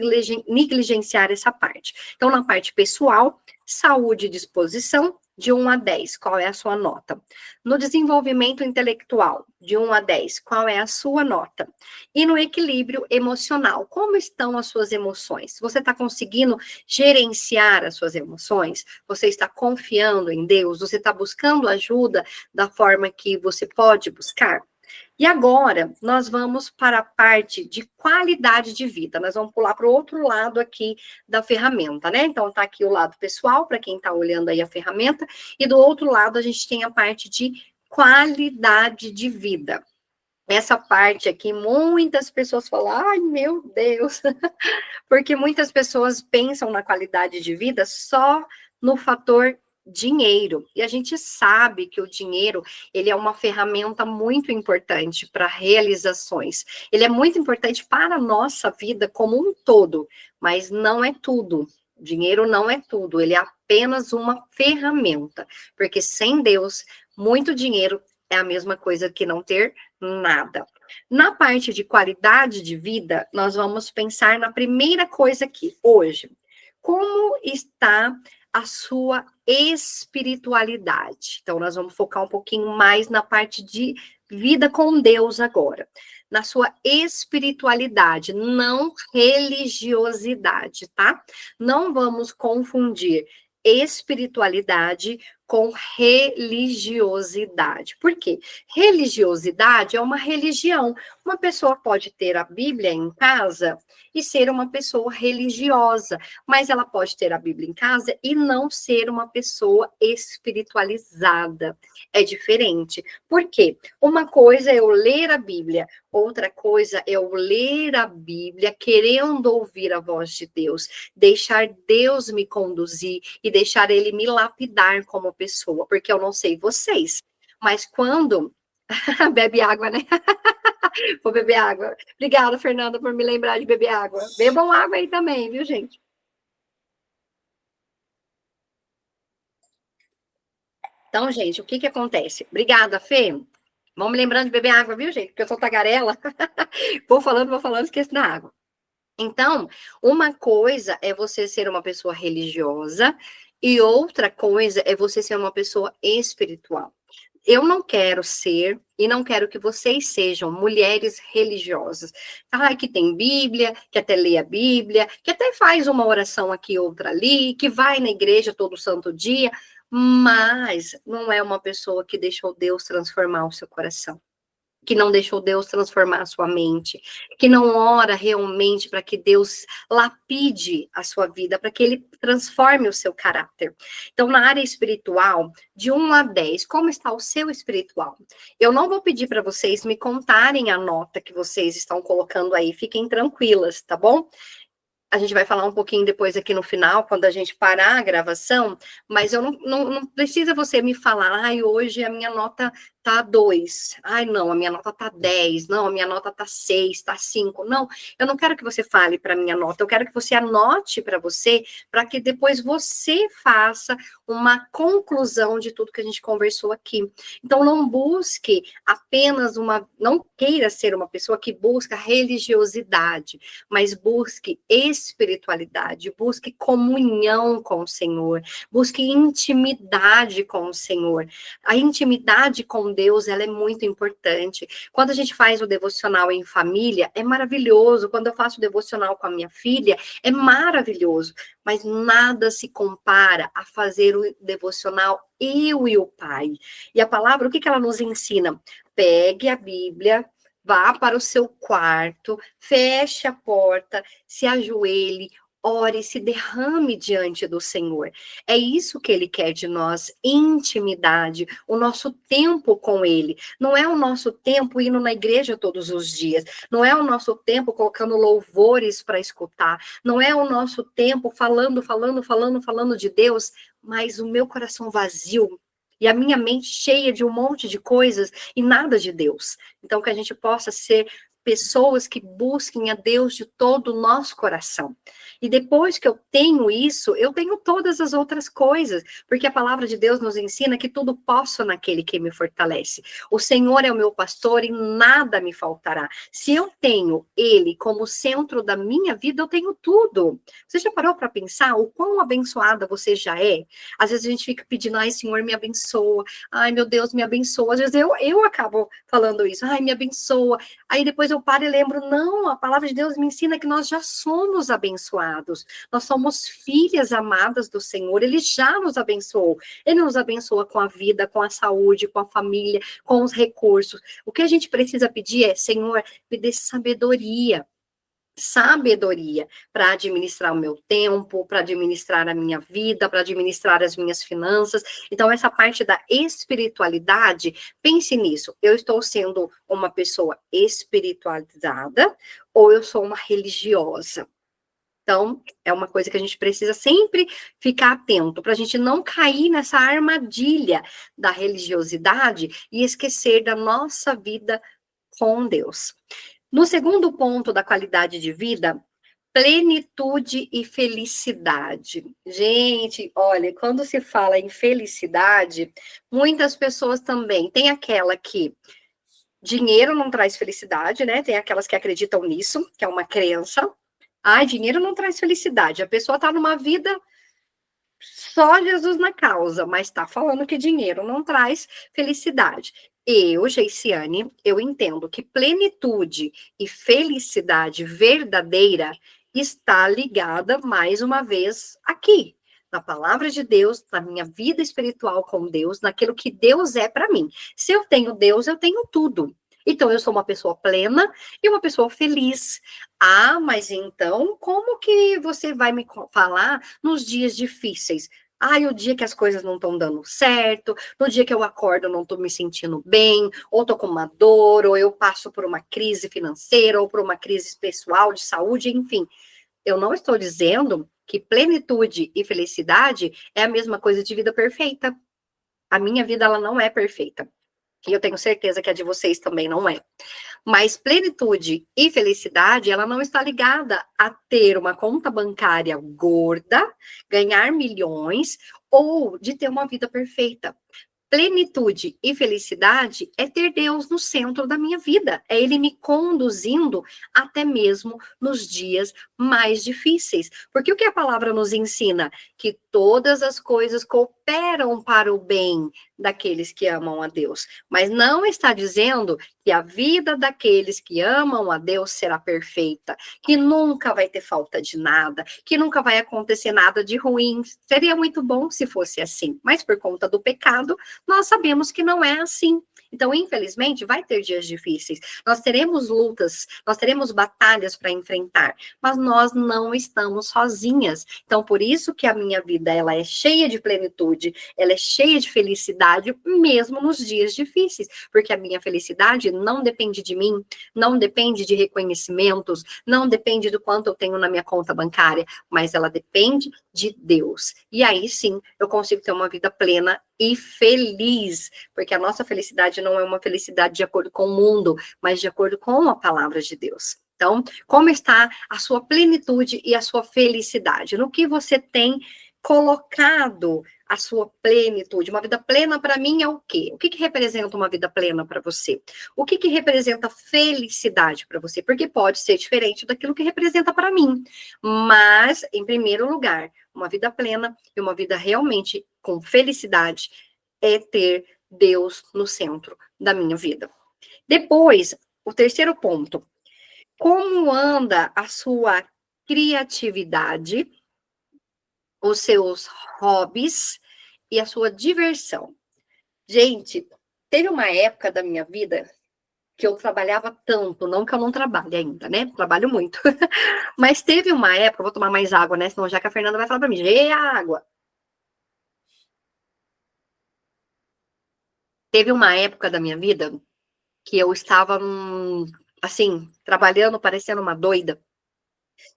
negligenciar essa parte. Então, na parte pessoal, saúde e disposição, de 1 a 10, qual é a sua nota? No desenvolvimento intelectual, de 1 a 10, qual é a sua nota? E no equilíbrio emocional, como estão as suas emoções? Você está conseguindo gerenciar as suas emoções? Você está confiando em Deus? Você está buscando ajuda da forma que você pode buscar? E agora, nós vamos para a parte de qualidade de vida. Nós vamos pular para o outro lado aqui da ferramenta, né? Então, tá aqui o lado pessoal, para quem está olhando aí a ferramenta, e do outro lado a gente tem a parte de qualidade de vida. Essa parte aqui, muitas pessoas falam, ai, meu Deus, porque muitas pessoas pensam na qualidade de vida só no fator dinheiro. E a gente sabe que o dinheiro, ele é uma ferramenta muito importante para realizações. Ele é muito importante para a nossa vida como um todo, mas não é tudo. Dinheiro não é tudo, ele é apenas uma ferramenta, porque sem Deus, muito dinheiro é a mesma coisa que não ter nada. Na parte de qualidade de vida, nós vamos pensar na primeira coisa aqui, hoje. Como está a sua espiritualidade? Então, nós vamos focar um pouquinho mais na parte de vida com Deus agora. Na sua espiritualidade, não religiosidade, tá? Não vamos confundir espiritualidade com religiosidade. Por quê? Religiosidade é uma religião. Uma pessoa pode ter a Bíblia em casa e ser uma pessoa religiosa, mas ela pode ter a Bíblia em casa e não ser uma pessoa espiritualizada. É diferente. Por quê? Uma coisa é eu ler a Bíblia, outra coisa é eu ler a Bíblia querendo ouvir a voz de Deus, deixar Deus me conduzir e deixar Ele me lapidar como pessoa, porque eu não sei vocês, mas quando... Bebe água, né? Vou beber água. Obrigada, Fernanda, por me lembrar de beber água. Bebam água aí também, viu, gente? Então, gente, o que que acontece? Obrigada, Fê. Vamos me lembrando de beber água, viu, gente? Porque eu sou tagarela. Vou falando, esqueço da água. Então, uma coisa é você ser uma pessoa religiosa e outra coisa é você ser uma pessoa espiritual. Eu não quero ser e não quero que vocês sejam mulheres religiosas. Ai, que tem Bíblia, que até lê a Bíblia, que até faz uma oração aqui, outra ali, que vai na igreja todo santo dia, mas não é uma pessoa que deixou Deus transformar o seu coração. que não deixou Deus transformar a sua mente, que não ora realmente para que Deus lapide a sua vida, para que Ele transforme o seu caráter. Então, na área espiritual, de 1 a 10, como está o seu espiritual? Eu não vou pedir para vocês me contarem a nota que vocês estão colocando aí, fiquem tranquilas, tá bom? A gente vai falar um pouquinho depois aqui no final, quando a gente parar a gravação, mas eu não precisa você me falar, ai, hoje a minha nota tá 2, ai, não, a minha nota tá 10, não, a minha nota tá 6, tá 5, não, eu não quero que você fale para minha nota, eu quero que você anote para você, para que depois você faça uma conclusão de tudo que a gente conversou aqui. Então, não busque apenas não queira ser uma pessoa que busca religiosidade, mas busque espiritualidade, busque comunhão com o Senhor, busque intimidade com o Senhor. A intimidade com Deus, ela é muito importante. Quando a gente faz o devocional em família, é maravilhoso. Quando eu faço o devocional com a minha filha, é maravilhoso. Mas nada se compara a fazer o devocional eu e o Pai. E a palavra, o que ela nos ensina? Pegue a Bíblia, vá para o seu quarto, feche a porta, se ajoelhe, ore, se derrame diante do Senhor. É isso que Ele quer de nós, intimidade, o nosso tempo com Ele. Não é o nosso tempo indo na igreja todos os dias, não é o nosso tempo colocando louvores para escutar, não é o nosso tempo falando de Deus, mas o meu coração vazio, e a minha mente cheia de um monte de coisas e nada de Deus. Então, que a gente possa ser pessoas que busquem a Deus de todo o nosso coração. E depois que eu tenho isso, eu tenho todas as outras coisas, porque a palavra de Deus nos ensina que tudo posso naquele que me fortalece. O Senhor é o meu pastor e nada me faltará. Se eu tenho Ele como centro da minha vida, eu tenho tudo. Você já parou para pensar o quão abençoada você já é? Às vezes a gente fica pedindo, ai, Senhor, me abençoa. Ai, meu Deus, me abençoa. Às vezes eu acabo falando isso, ai, me abençoa. Aí depois eu paro e lembro, não, a palavra de Deus me ensina que nós já somos abençoados. Nós somos filhas amadas do Senhor. Ele já nos abençoou. Ele nos abençoa com a vida, com a saúde, com a família, com os recursos. O que a gente precisa pedir é, Senhor, me dê sabedoria para administrar o meu tempo, para administrar a minha vida, para administrar as minhas finanças. Então, essa parte da espiritualidade, pense nisso. Eu estou sendo uma pessoa espiritualizada ou eu sou uma religiosa? Então, é uma coisa que a gente precisa sempre ficar atento, para a gente não cair nessa armadilha da religiosidade e esquecer da nossa vida com Deus. No segundo ponto da qualidade de vida, plenitude e felicidade. Gente, olha, quando se fala em felicidade, muitas pessoas também tem aquela que dinheiro não traz felicidade, né? Tem aquelas que acreditam nisso, que é uma crença. Ai, dinheiro não traz felicidade. A pessoa está numa vida só Jesus na causa, mas está falando que dinheiro não traz felicidade. Eu, Geiciane, eu entendo que plenitude e felicidade verdadeira está ligada, mais uma vez, aqui, na palavra de Deus, na minha vida espiritual com Deus, naquilo que Deus é para mim. Se eu tenho Deus, eu tenho tudo. Então, eu sou uma pessoa plena e uma pessoa feliz. Ah, mas então, como que você vai me falar nos dias difíceis? Ai, o dia que as coisas não estão dando certo, no dia que eu acordo eu não estou me sentindo bem, ou estou com uma dor, ou eu passo por uma crise financeira, ou por uma crise pessoal, de saúde, enfim. Eu não estou dizendo que plenitude e felicidade é a mesma coisa de vida perfeita. A minha vida, ela não é perfeita. E eu tenho certeza que a de vocês também não é. Mas plenitude e felicidade, ela não está ligada a ter uma conta bancária gorda, ganhar milhões ou de ter uma vida perfeita. Plenitude e felicidade é ter Deus no centro da minha vida, é Ele me conduzindo até mesmo nos dias mais difíceis. Porque o que a palavra nos ensina? Que todas as coisas cooperam para o bem daqueles que amam a Deus, mas não está dizendo que a vida daqueles que amam a Deus será perfeita, que nunca vai ter falta de nada, que nunca vai acontecer nada de ruim. Seria muito bom se fosse assim, mas por conta do pecado, nós sabemos que não é assim. Então, infelizmente, vai ter dias difíceis. Nós teremos lutas, nós teremos batalhas para enfrentar, mas nós não estamos sozinhas. Então, por isso que a minha vida, ela é cheia de plenitude, ela é cheia de felicidade, mesmo nos dias difíceis, porque a minha felicidade não depende de mim, não depende de reconhecimentos, não depende do quanto eu tenho na minha conta bancária, mas ela depende de Deus. E aí sim, eu consigo ter uma vida plena e feliz, porque a nossa felicidade não é uma felicidade de acordo com o mundo, mas de acordo com a palavra de Deus. Então, como está a sua plenitude e a sua felicidade? No que você tem colocado a sua plenitude? Uma vida plena para mim é o quê? O que representa uma vida plena para você? O que representa felicidade para você? Porque pode ser diferente daquilo que representa para mim. Mas, em primeiro lugar, uma vida plena e uma vida realmente com felicidade é ter Deus no centro da minha vida. Depois, o terceiro ponto. Como anda a sua criatividade, os seus hobbies e a sua diversão? Gente, teve uma época da minha vida que eu trabalhava tanto, não que eu não trabalhe ainda, né? Trabalho muito. Mas teve uma época, vou tomar mais água, né? Senão já que a Fernanda vai falar para mim, Gê, água. Teve uma época da minha vida que eu estava, assim, trabalhando, parecendo uma doida.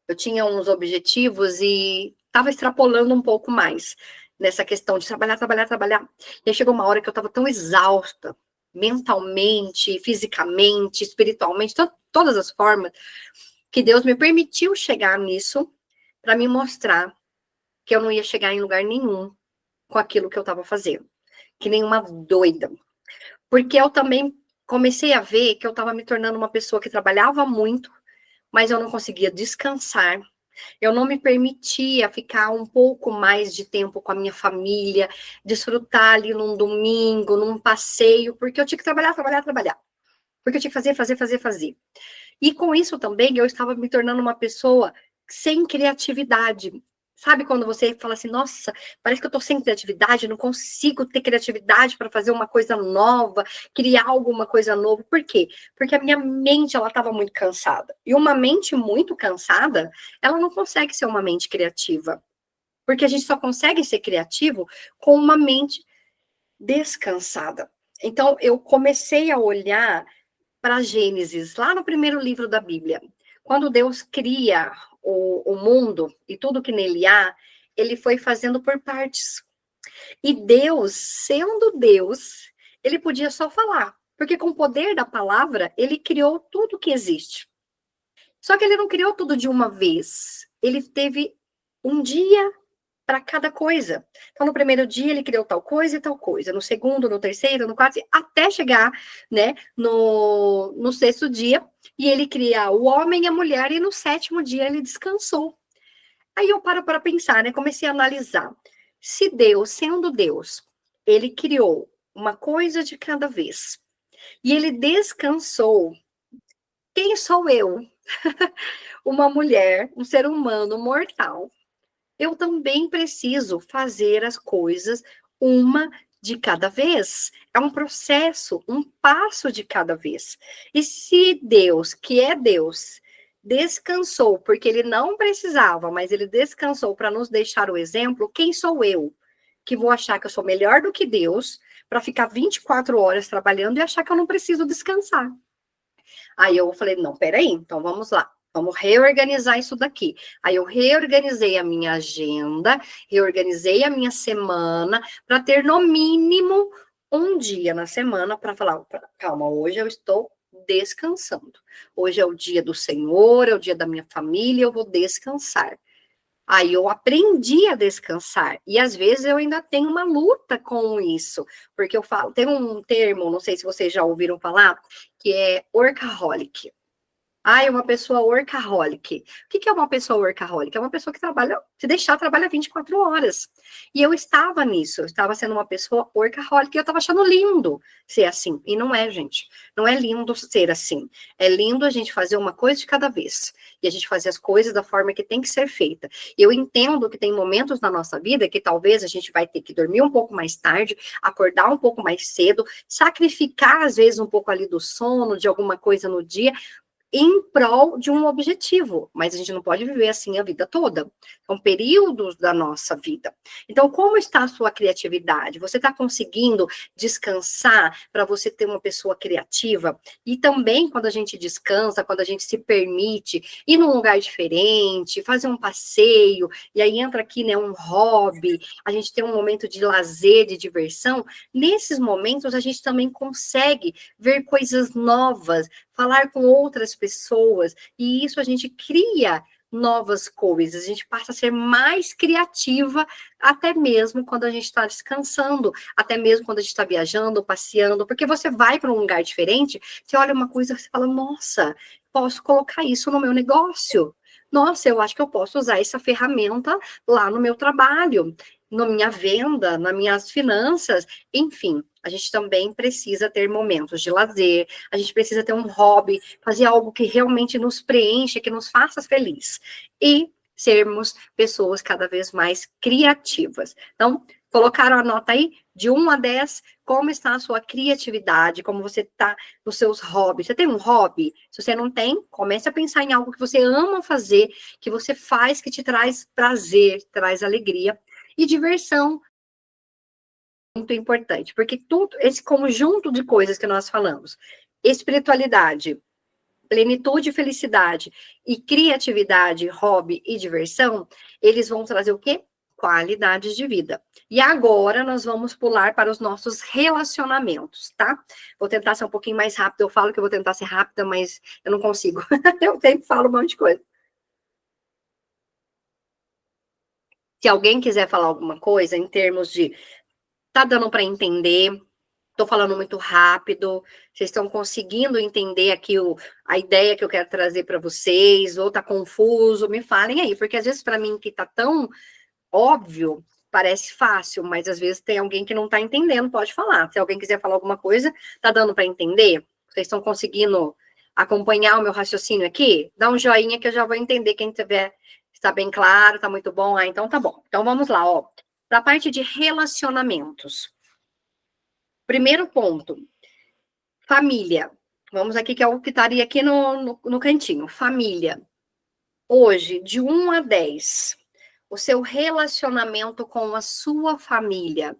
Eu tinha uns objetivos e estava extrapolando um pouco mais nessa questão de trabalhar, trabalhar, trabalhar. E aí chegou uma hora que eu estava tão exausta, mentalmente, fisicamente, espiritualmente, todas as formas, que Deus me permitiu chegar nisso para me mostrar que eu não ia chegar em lugar nenhum com aquilo que eu estava fazendo. Que nem uma doida. Porque eu também comecei a ver que eu estava me tornando uma pessoa que trabalhava muito, mas eu não conseguia descansar. Eu não me permitia ficar um pouco mais de tempo com a minha família, desfrutar ali num domingo, num passeio, porque eu tinha que trabalhar, trabalhar, trabalhar. Porque eu tinha que fazer, fazer, fazer, fazer. E com isso também eu estava me tornando uma pessoa sem criatividade. Sabe quando você fala assim, nossa, parece que eu tô sem criatividade, não consigo ter criatividade para fazer uma coisa nova, criar alguma coisa nova. Por quê? Porque a minha mente, ela estava muito cansada. E uma mente muito cansada, ela não consegue ser uma mente criativa. Porque a gente só consegue ser criativo com uma mente descansada. Então, eu comecei a olhar para Gênesis, lá no primeiro livro da Bíblia. Quando Deus cria o mundo e tudo que nele há, ele foi fazendo por partes. E Deus, sendo Deus, ele podia só falar, porque com o poder da palavra, ele criou tudo que existe. Só que ele não criou tudo de uma vez. Ele teve um dia para cada coisa. Então, no primeiro dia, ele criou tal coisa e tal coisa. No segundo, no terceiro, no quarto, até chegar, né, no sexto dia, e ele cria o homem e a mulher, e no sétimo dia ele descansou. Aí eu paro para pensar, né, comecei a analisar. Se Deus, sendo Deus, ele criou uma coisa de cada vez, e ele descansou, quem sou eu? Uma mulher, um ser humano mortal. Eu também preciso fazer as coisas uma de cada vez. É um processo, um passo de cada vez. E se Deus, que é Deus, descansou, porque ele não precisava, mas ele descansou para nos deixar o exemplo, quem sou eu? Que vou achar que eu sou melhor do que Deus para ficar 24 horas trabalhando e achar que eu não preciso descansar. Aí eu falei, não, peraí, então vamos lá. Vamos reorganizar isso daqui. Aí eu reorganizei a minha agenda, reorganizei a minha semana, para ter no mínimo um dia na semana para falar, calma, hoje eu estou descansando. Hoje é o dia do Senhor, é o dia da minha família, eu vou descansar. Aí eu aprendi a descansar. E às vezes eu ainda tenho uma luta com isso. Porque eu falo, tem um termo, não sei se vocês já ouviram falar, que é workaholic. Ah, é uma pessoa workaholic. O que é uma pessoa workaholic? É uma pessoa que trabalha, se deixar, trabalha 24 horas. E eu estava nisso, eu estava sendo uma pessoa workaholic e eu estava achando lindo ser assim. E não é, gente. Não é lindo ser assim. É lindo a gente fazer uma coisa de cada vez. E a gente fazer as coisas da forma que tem que ser feita. E eu entendo que tem momentos na nossa vida que talvez a gente vai ter que dormir um pouco mais tarde, acordar um pouco mais cedo, sacrificar, às vezes, um pouco ali do sono, de alguma coisa no dia, em prol de um objetivo, mas a gente não pode viver assim a vida toda. São períodos da nossa vida. Então, como está a sua criatividade? Você está conseguindo descansar para você ter uma pessoa criativa? E também, quando a gente descansa, quando a gente se permite ir num lugar diferente, fazer um passeio, e aí entra aqui, né, um hobby, a gente tem um momento de lazer, de diversão, nesses momentos a gente também consegue ver coisas novas, falar com outras pessoas, e isso a gente cria novas coisas, a gente passa a ser mais criativa, até mesmo quando a gente está descansando, até mesmo quando a gente está viajando, passeando, porque você vai para um lugar diferente, você olha uma coisa e você fala, nossa, posso colocar isso no meu negócio. Nossa, eu acho que eu posso usar essa ferramenta lá no meu trabalho, na minha venda, nas minhas finanças, enfim, a gente também precisa ter momentos de lazer, a gente precisa ter um hobby, fazer algo que realmente nos preencha, que nos faça feliz. E sermos pessoas cada vez mais criativas. Então, colocaram a nota aí de 1 a 10, como está a sua criatividade, como você está nos seus hobbies. Você tem um hobby? Se você não tem, comece a pensar em algo que você ama fazer, que você faz, que te traz prazer, traz alegria e diversão. Muito importante, porque tudo esse conjunto de coisas que nós falamos, espiritualidade, plenitude, felicidade e criatividade, hobby e diversão, eles vão trazer o quê? Qualidades de vida. E agora nós vamos pular para os nossos relacionamentos, tá? Vou tentar ser um pouquinho mais rápida. Eu falo que eu vou tentar ser rápida, mas eu não consigo. Eu sempre falo um monte de coisa. Se alguém quiser falar alguma coisa em termos de tá dando para entender, tô falando muito rápido, vocês estão conseguindo entender aqui a ideia que eu quero trazer para vocês, ou tá confuso, me falem aí, porque às vezes para mim que tá tão óbvio, parece fácil, mas às vezes tem alguém que não tá entendendo, pode falar. Se alguém quiser falar alguma coisa, tá dando para entender? Vocês estão conseguindo acompanhar o meu raciocínio aqui? Dá um joinha que eu já vou entender quem tiver, está bem claro, tá muito bom, então tá bom. Então vamos lá, ó. Para a parte de relacionamentos. Primeiro ponto, família. Vamos aqui, que é o que estaria aqui no cantinho. Família. Hoje, de 1 a 10, o seu relacionamento com a sua família,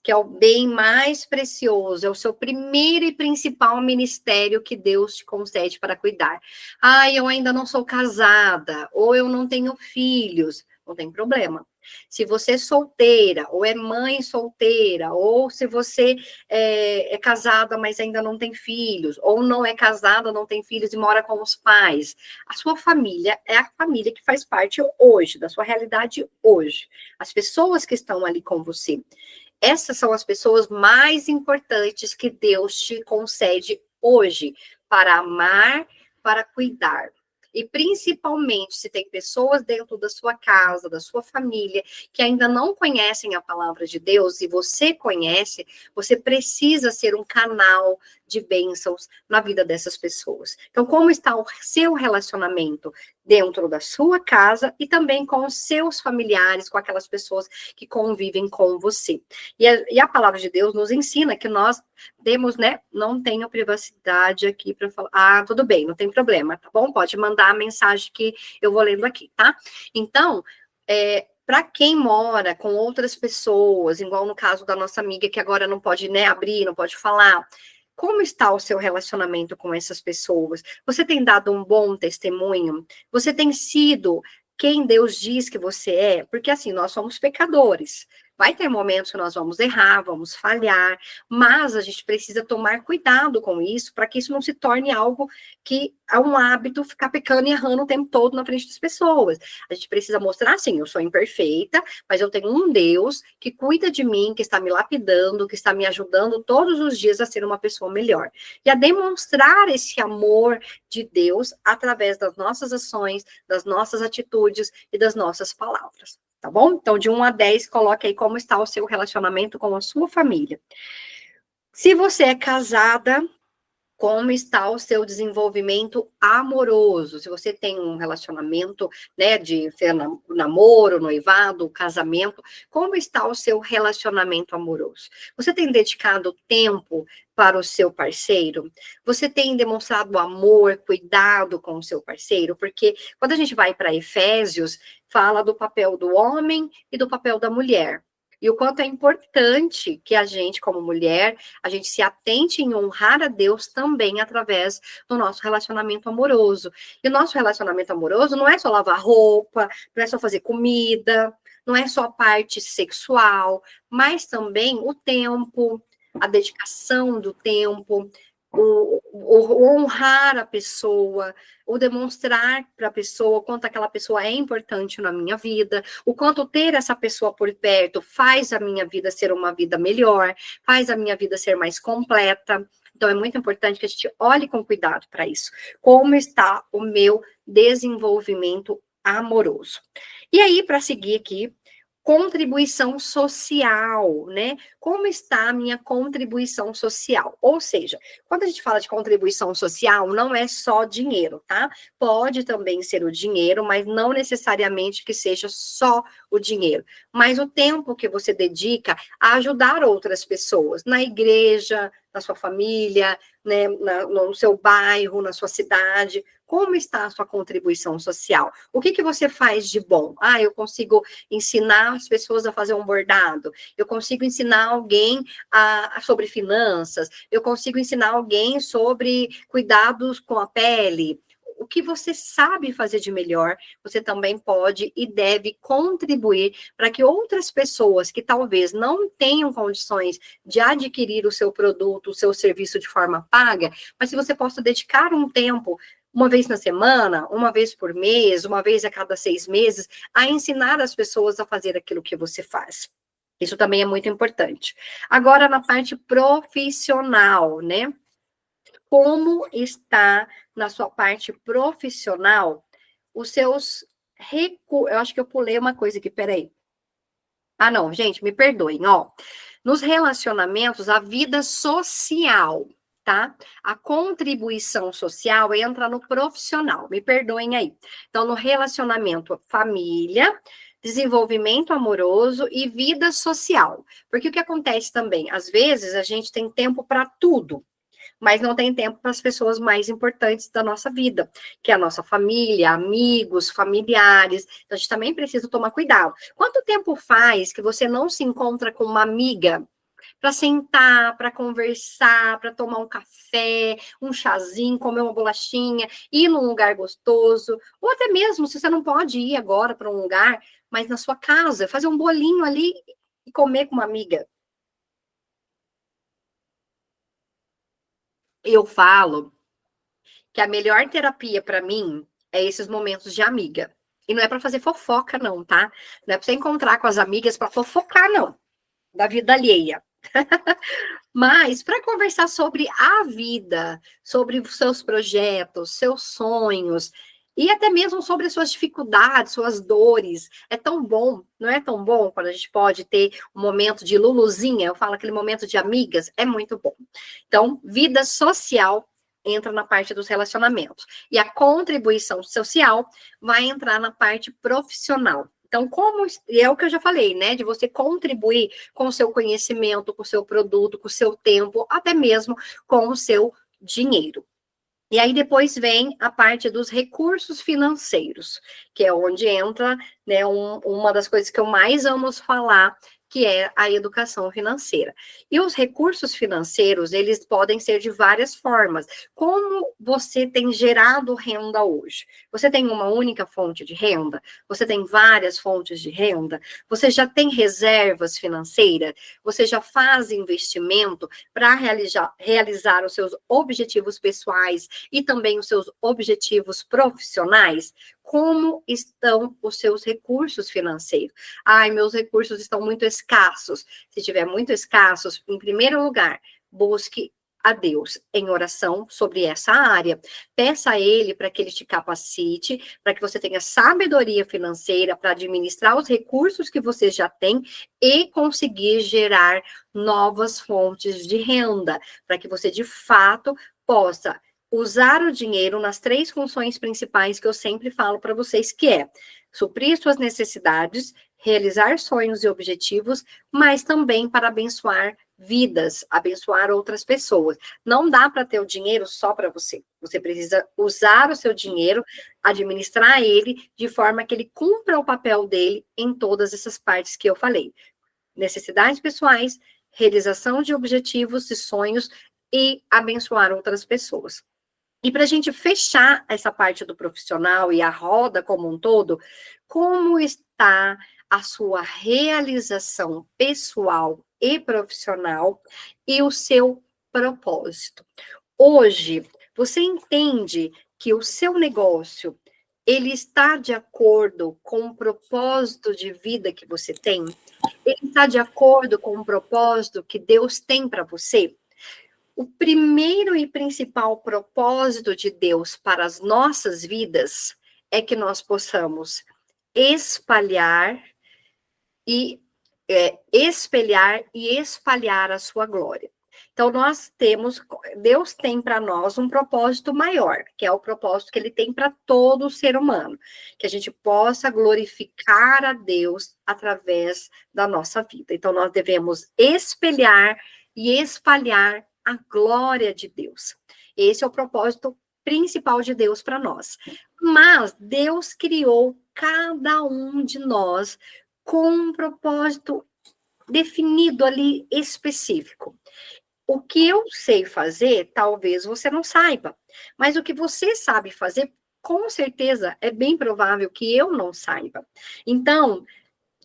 que é o bem mais precioso, é o seu primeiro e principal ministério que Deus te concede para cuidar. Ah, eu ainda não sou casada, ou eu não tenho filhos, não tem problema. Se você é solteira, ou é mãe solteira, ou se você é casada, mas ainda não tem filhos, ou não é casada, não tem filhos e mora com os pais, a sua família é a família que faz parte hoje, da sua realidade hoje. As pessoas que estão ali com você. Essas são as pessoas mais importantes que Deus te concede hoje para amar, para cuidar. E principalmente se tem pessoas dentro da sua casa, da sua família, que ainda não conhecem a palavra de Deus e você conhece, você precisa ser um canal de bênçãos na vida dessas pessoas. Então, como está o seu relacionamento dentro da sua casa e também com os seus familiares, com aquelas pessoas que convivem com você? E a palavra de Deus nos ensina que nós temos, né? Não tenho privacidade aqui para falar. Ah, tudo bem, não tem problema, tá bom? Pode mandar a mensagem que eu vou lendo aqui, tá? Então, para quem mora com outras pessoas, igual no caso da nossa amiga que agora não pode, né, abrir, não pode falar, como está o seu relacionamento com essas pessoas? Você tem dado um bom testemunho? Você tem sido quem Deus diz que você é? Porque assim, nós somos pecadores. Vai ter momentos que nós vamos errar, vamos falhar, mas a gente precisa tomar cuidado com isso, para que isso não se torne algo que é um hábito ficar pecando e errando o tempo todo na frente das pessoas. A gente precisa mostrar, assim, eu sou imperfeita, mas eu tenho um Deus que cuida de mim, que está me lapidando, que está me ajudando todos os dias a ser uma pessoa melhor. E a demonstrar esse amor de Deus através das nossas ações, das nossas atitudes e das nossas palavras. Tá bom? Então, de 1 a 10, coloque aí como está o seu relacionamento com a sua família. Se você é casada, como está o seu desenvolvimento amoroso? Se você tem um relacionamento, né, de namoro, noivado, casamento, como está o seu relacionamento amoroso? Você tem dedicado tempo para o seu parceiro? Você tem demonstrado amor, cuidado com o seu parceiro? Porque quando a gente vai para Efésios, fala do papel do homem e do papel da mulher. E o quanto é importante que a gente, como mulher, a gente se atente em honrar a Deus também através do nosso relacionamento amoroso. E o nosso relacionamento amoroso não é só lavar roupa, não é só fazer comida, não é só a parte sexual, mas também o tempo, a dedicação do tempo, o honrar a pessoa, o demonstrar para a pessoa o quanto aquela pessoa é importante na minha vida, o quanto ter essa pessoa por perto faz a minha vida ser uma vida melhor, faz a minha vida ser mais completa. Então, é muito importante que a gente olhe com cuidado para isso. Como está o meu desenvolvimento amoroso? E aí, para seguir aqui, contribuição social, né? Como está a minha contribuição social? Ou seja, quando a gente fala de contribuição social, não é só dinheiro, tá? Pode também ser o dinheiro, mas não necessariamente que seja só o dinheiro. Mas o tempo que você dedica a ajudar outras pessoas, na igreja, na sua família, né, no seu bairro, na sua cidade. Como está a sua contribuição social? O que você faz de bom? Ah, eu consigo ensinar as pessoas a fazer um bordado. Eu consigo ensinar alguém sobre finanças. Eu consigo ensinar alguém sobre cuidados com a pele. O que você sabe fazer de melhor, você também pode e deve contribuir para que outras pessoas que talvez não tenham condições de adquirir o seu produto, o seu serviço de forma paga, mas se você possa dedicar um tempo, uma vez na semana, uma vez por mês, uma vez a cada 6 meses, a ensinar as pessoas a fazer aquilo que você faz. Isso também é muito importante. Agora, na parte profissional, né? Como está na sua parte profissional os seus recursos? Eu acho que eu pulei uma coisa aqui, peraí. Ah, não, gente, me perdoem, ó. Nos relacionamentos, a vida social, tá? A contribuição social entra no profissional, me perdoem aí. Então, no relacionamento família, desenvolvimento amoroso e vida social. Porque o que acontece também? Às vezes, a gente tem tempo para tudo, mas não tem tempo para as pessoas mais importantes da nossa vida, que é a nossa família, amigos, familiares. Então, a gente também precisa tomar cuidado. Quanto tempo faz que você não se encontra com uma amiga para sentar, para conversar, para tomar um café, um chazinho, comer uma bolachinha, ir num lugar gostoso, ou até mesmo, se você não pode ir agora para um lugar, mas na sua casa, fazer um bolinho ali e comer com uma amiga. Eu falo que a melhor terapia para mim é esses momentos de amiga. E não é para fazer fofoca, não, tá? Não é para você encontrar com as amigas para fofocar, não, da vida alheia. Mas para conversar sobre a vida, sobre os seus projetos, seus sonhos, e até mesmo sobre as suas dificuldades, suas dores. É tão bom, não é tão bom quando a gente pode ter um momento de luluzinha, eu falo aquele momento de amigas, é muito bom. Então, vida social entra na parte dos relacionamentos. E a contribuição social vai entrar na parte profissional. Então, é o que eu já falei, né? De você contribuir com o seu conhecimento, com o seu produto, com o seu tempo, até mesmo com o seu dinheiro. E aí depois vem a parte dos recursos financeiros, que é onde entra, né, uma das coisas que eu mais amo falar, que é a educação financeira. E os recursos financeiros, eles podem ser de várias formas. Como você tem gerado renda hoje? Você tem uma única fonte de renda? Você tem várias fontes de renda? Você já tem reservas financeiras? Você já faz investimento para realizar os seus objetivos pessoais e também os seus objetivos profissionais? Como estão os seus recursos financeiros? Ai, meus recursos estão muito escassos. Se tiver muito escassos, em primeiro lugar, busque a Deus em oração sobre essa área. Peça a Ele para que Ele te capacite, para que você tenha sabedoria financeira para administrar os recursos que você já tem e conseguir gerar novas fontes de renda, para que você, de fato, possa usar o dinheiro nas 3 funções principais que eu sempre falo para vocês, que é suprir suas necessidades, realizar sonhos e objetivos, mas também para abençoar vidas, abençoar outras pessoas. Não dá para ter o dinheiro só para você. Você precisa usar o seu dinheiro, administrar ele de forma que ele cumpra o papel dele em todas essas partes que eu falei. Necessidades pessoais, realização de objetivos e sonhos e abençoar outras pessoas. E para a gente fechar essa parte do profissional e a roda como um todo, como está a sua realização pessoal e profissional e o seu propósito? Hoje, você entende que o seu negócio, ele está de acordo com o propósito de vida que você tem? Ele está de acordo com o propósito que Deus tem para você? O primeiro e principal propósito de Deus para as nossas vidas é que nós possamos espelhar e espalhar a sua glória. Então, Deus tem para nós um propósito maior, que é o propósito que Ele tem para todo ser humano, que a gente possa glorificar a Deus através da nossa vida. Então, nós devemos espelhar e espalhar a glória de Deus. Esse é o propósito principal de Deus para nós. Mas Deus criou cada um de nós com um propósito definido ali, específico. O que eu sei fazer, talvez você não saiba, mas o que você sabe fazer, com certeza, é bem provável que eu não saiba. Então,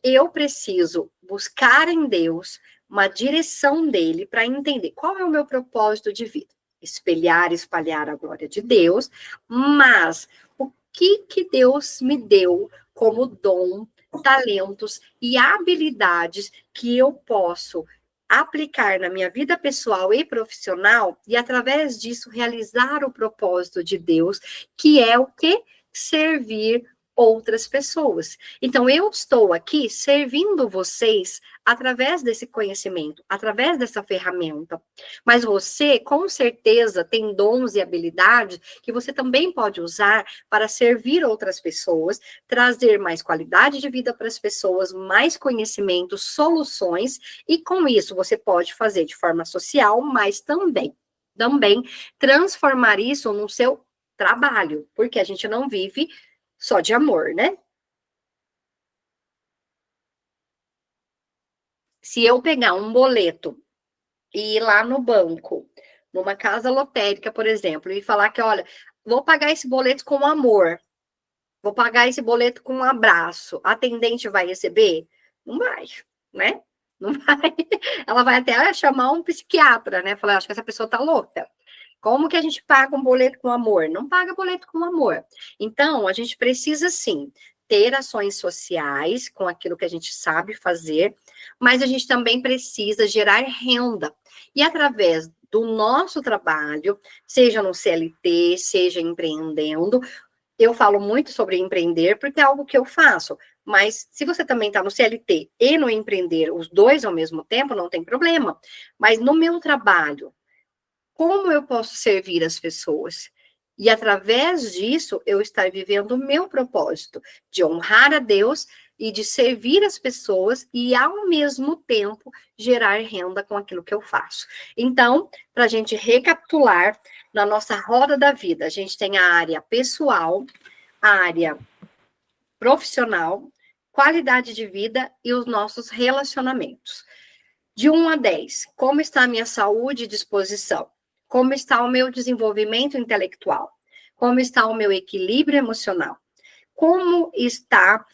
eu preciso buscar em Deus uma direção dele para entender qual é o meu propósito de vida. Espalhar a glória de Deus, mas o que Deus me deu como dom, talentos e habilidades que eu posso aplicar na minha vida pessoal e profissional e, através disso, realizar o propósito de Deus, que é o quê? Servir outras pessoas. Então, eu estou aqui servindo vocês através desse conhecimento, através dessa ferramenta. Mas você, com certeza, tem dons e habilidades que você também pode usar para servir outras pessoas, trazer mais qualidade de vida para as pessoas, mais conhecimento, soluções, e com isso você pode fazer de forma social, mas também transformar isso no seu trabalho, porque a gente não vive só de amor, né? Se eu pegar um boleto e ir lá no banco, numa casa lotérica, por exemplo, e falar que, olha, vou pagar esse boleto com amor, vou pagar esse boleto com um abraço, a atendente vai receber? Não vai, né? Não vai. Ela vai até chamar um psiquiatra, né? Falar, acho que essa pessoa tá louca. Como que a gente paga um boleto com amor? Não paga boleto com amor. Então, a gente precisa, sim, ter ações sociais com aquilo que a gente sabe fazer, mas a gente também precisa gerar renda. E através do nosso trabalho, seja no CLT, seja empreendendo, eu falo muito sobre empreender, porque é algo que eu faço. Mas se você também está no CLT e no empreender, os dois ao mesmo tempo, não tem problema. Mas no meu trabalho, como eu posso servir as pessoas? E através disso, eu estar vivendo o meu propósito de honrar a Deus e de servir as pessoas e, ao mesmo tempo, gerar renda com aquilo que eu faço. Então, para a gente recapitular, na nossa roda da vida, a gente tem a área pessoal, a área profissional, qualidade de vida e os nossos relacionamentos. De 1 a 10, como está a minha saúde e disposição? Como está o meu desenvolvimento intelectual? Como está o meu equilíbrio emocional? Como está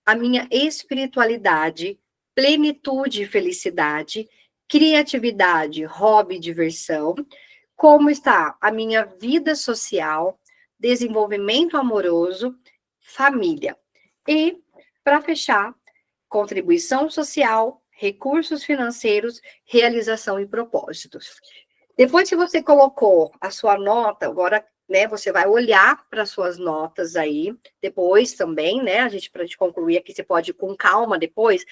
a minha espiritualidade, plenitude e felicidade, criatividade, hobby e diversão? Como está a minha vida social, desenvolvimento amoroso, família? E, para fechar, contribuição social, recursos financeiros, realização e propósitos. Depois que você colocou a sua nota, agora, né, você vai olhar para as suas notas aí, depois também, né, para a gente concluir aqui, você pode, com calma depois,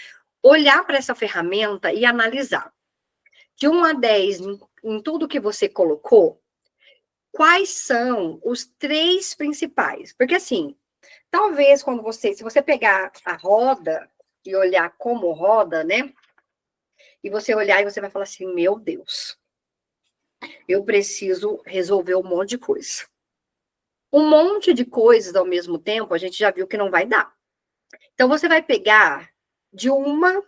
olhar para essa ferramenta e analisar. De 1 a 10, em tudo que você colocou, quais são os 3 principais? Porque, assim, talvez se você pegar a roda e olhar como roda, né, e você olhar e você vai falar assim, meu Deus, eu preciso resolver um monte de coisa. Um monte de coisas ao mesmo tempo, a gente já viu que não vai dar. Então, você vai pegar de uma,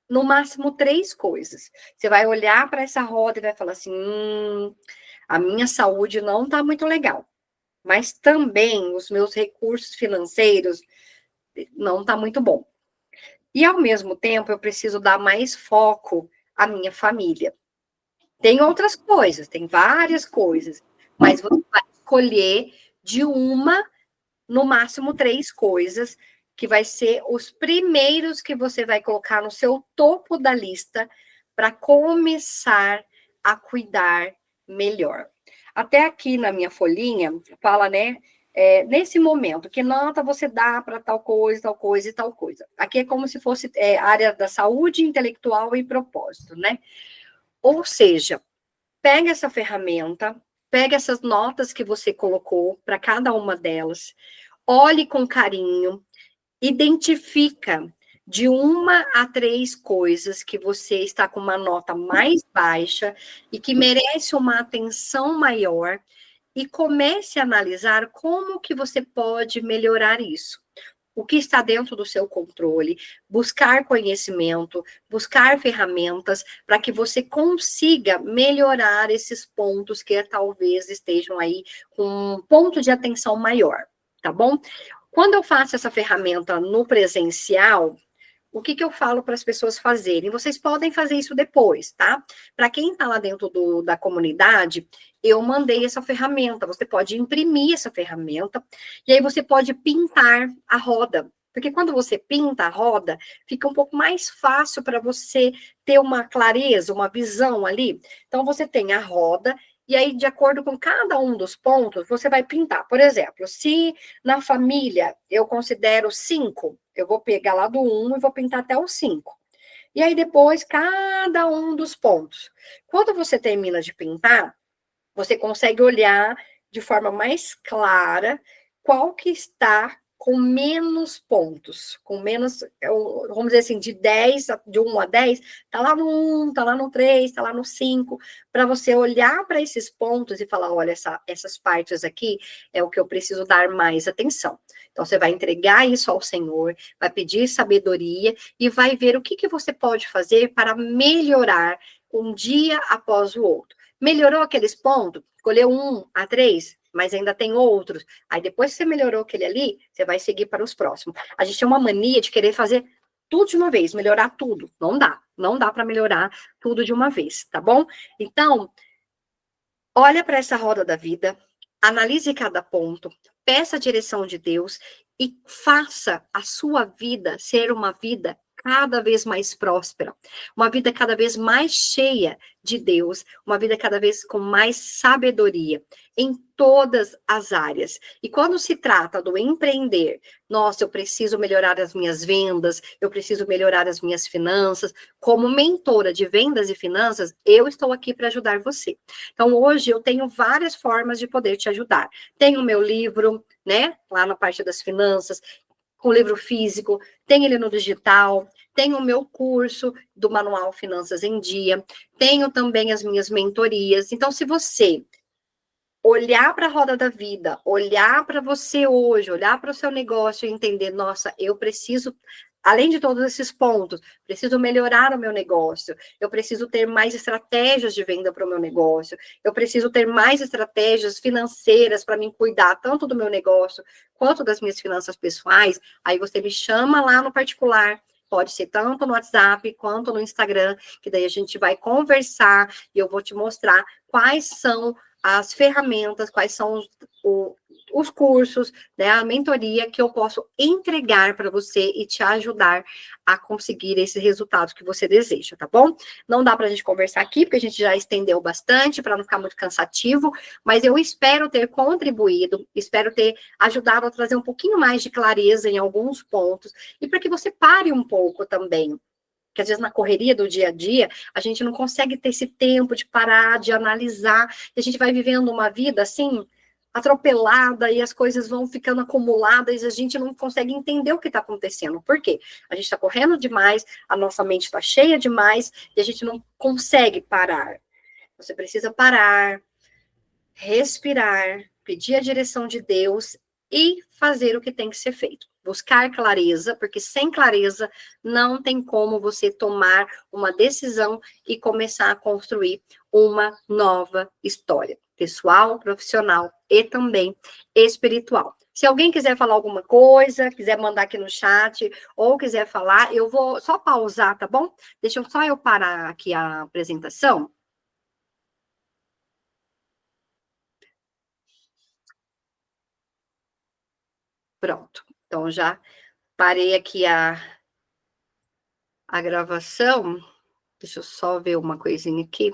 no máximo 3 coisas. Você vai olhar para essa roda e vai falar assim, a minha saúde não está muito legal. Mas também os meus recursos financeiros não está muito bom. E, ao mesmo tempo, eu preciso dar mais foco à minha família. Tem outras coisas, tem várias coisas, mas você vai escolher de uma, no máximo 3 coisas, que vai ser os primeiros que você vai colocar no seu topo da lista para começar a cuidar melhor. Até aqui na minha folhinha, fala, né, nesse momento, que nota você dá para tal coisa e tal coisa. Aqui é como se fosse área da saúde intelectual e propósito, né? Ou seja, pega essa ferramenta, pega essas notas que você colocou para cada uma delas, olhe com carinho, identifica de 1 a 3 coisas que você está com uma nota mais baixa e que merece uma atenção maior e comece a analisar como que você pode melhorar isso. O que está dentro do seu controle, buscar conhecimento, buscar ferramentas para que você consiga melhorar esses pontos que talvez estejam aí com um ponto de atenção maior, tá bom? Quando eu faço essa ferramenta no presencial, o que eu falo para as pessoas fazerem? Vocês podem fazer isso depois, tá? Para quem está lá dentro da comunidade, eu mandei essa ferramenta. Você pode imprimir essa ferramenta e aí você pode pintar a roda. Porque quando você pinta a roda, fica um pouco mais fácil para você ter uma clareza, uma visão ali. Então, você tem a roda e aí, de acordo com cada um dos pontos, você vai pintar. Por exemplo, se na família eu considero 5, eu vou pegar lá do 1 e vou pintar até o 5. E aí, depois, cada um dos pontos. Quando você termina de pintar, você consegue olhar de forma mais clara qual que está com menos pontos, com menos, vamos dizer assim, de 1 a 10, tá lá no 1, tá lá no 3, tá lá no 5, para você olhar para esses pontos e falar, olha, essas partes aqui é o que eu preciso dar mais atenção. Então, você vai entregar isso ao Senhor, vai pedir sabedoria e vai ver o que você pode fazer para melhorar um dia após o outro. Melhorou aqueles pontos? Escolheu 1 a 3, mas ainda tem outros. Aí depois que você melhorou aquele ali, você vai seguir para os próximos. A gente tem uma mania de querer fazer tudo de uma vez, melhorar tudo. Não dá para melhorar tudo de uma vez, tá bom? Então, olha para essa roda da vida, analise cada ponto, peça a direção de Deus e faça a sua vida ser uma vida cada vez mais próspera, uma vida cada vez mais cheia de Deus, uma vida cada vez com mais sabedoria em todas as áreas. E quando se trata do empreender, nossa, eu preciso melhorar as minhas vendas, eu preciso melhorar as minhas finanças. Como mentora de vendas e finanças, eu estou aqui para ajudar você. Então, hoje eu tenho várias formas de poder te ajudar. Tenho o meu livro, né, lá na parte das finanças, com livro físico, tem ele no digital, tenho o meu curso do Manual Finanças em Dia, tenho também as minhas mentorias. Então, se você olhar para a roda da vida, olhar para você hoje, olhar para o seu negócio e entender, nossa, eu preciso além de todos esses pontos, preciso melhorar o meu negócio, eu preciso ter mais estratégias de venda para o meu negócio, eu preciso ter mais estratégias financeiras para me cuidar tanto do meu negócio quanto das minhas finanças pessoais, aí você me chama lá no particular, pode ser tanto no WhatsApp quanto no Instagram, que daí a gente vai conversar e eu vou te mostrar quais são as ferramentas, quais são os cursos, né, a mentoria que eu posso entregar para você e te ajudar a conseguir esses resultados que você deseja, tá bom? Não dá para a gente conversar aqui, porque a gente já estendeu bastante, para não ficar muito cansativo, mas eu espero ter contribuído, espero ter ajudado a trazer um pouquinho mais de clareza em alguns pontos, e para que você pare um pouco também, que às vezes na correria do dia a dia, a gente não consegue ter esse tempo de parar, de analisar, e a gente vai vivendo uma vida assim, atropelada, e as coisas vão ficando acumuladas, e a gente não consegue entender o que está acontecendo. Por quê? A gente está correndo demais, a nossa mente está cheia demais, e a gente não consegue parar. Você precisa parar, respirar, pedir a direção de Deus e fazer o que tem que ser feito. Buscar clareza, porque sem clareza não tem como você tomar uma decisão e começar a construir uma nova história, pessoal, profissional e também espiritual. Se alguém quiser falar alguma coisa, quiser mandar aqui no chat, ou quiser falar, eu vou só pausar, tá bom? Deixa eu só parar aqui a apresentação. Pronto. Então, já parei aqui a gravação. Deixa eu só ver uma coisinha aqui.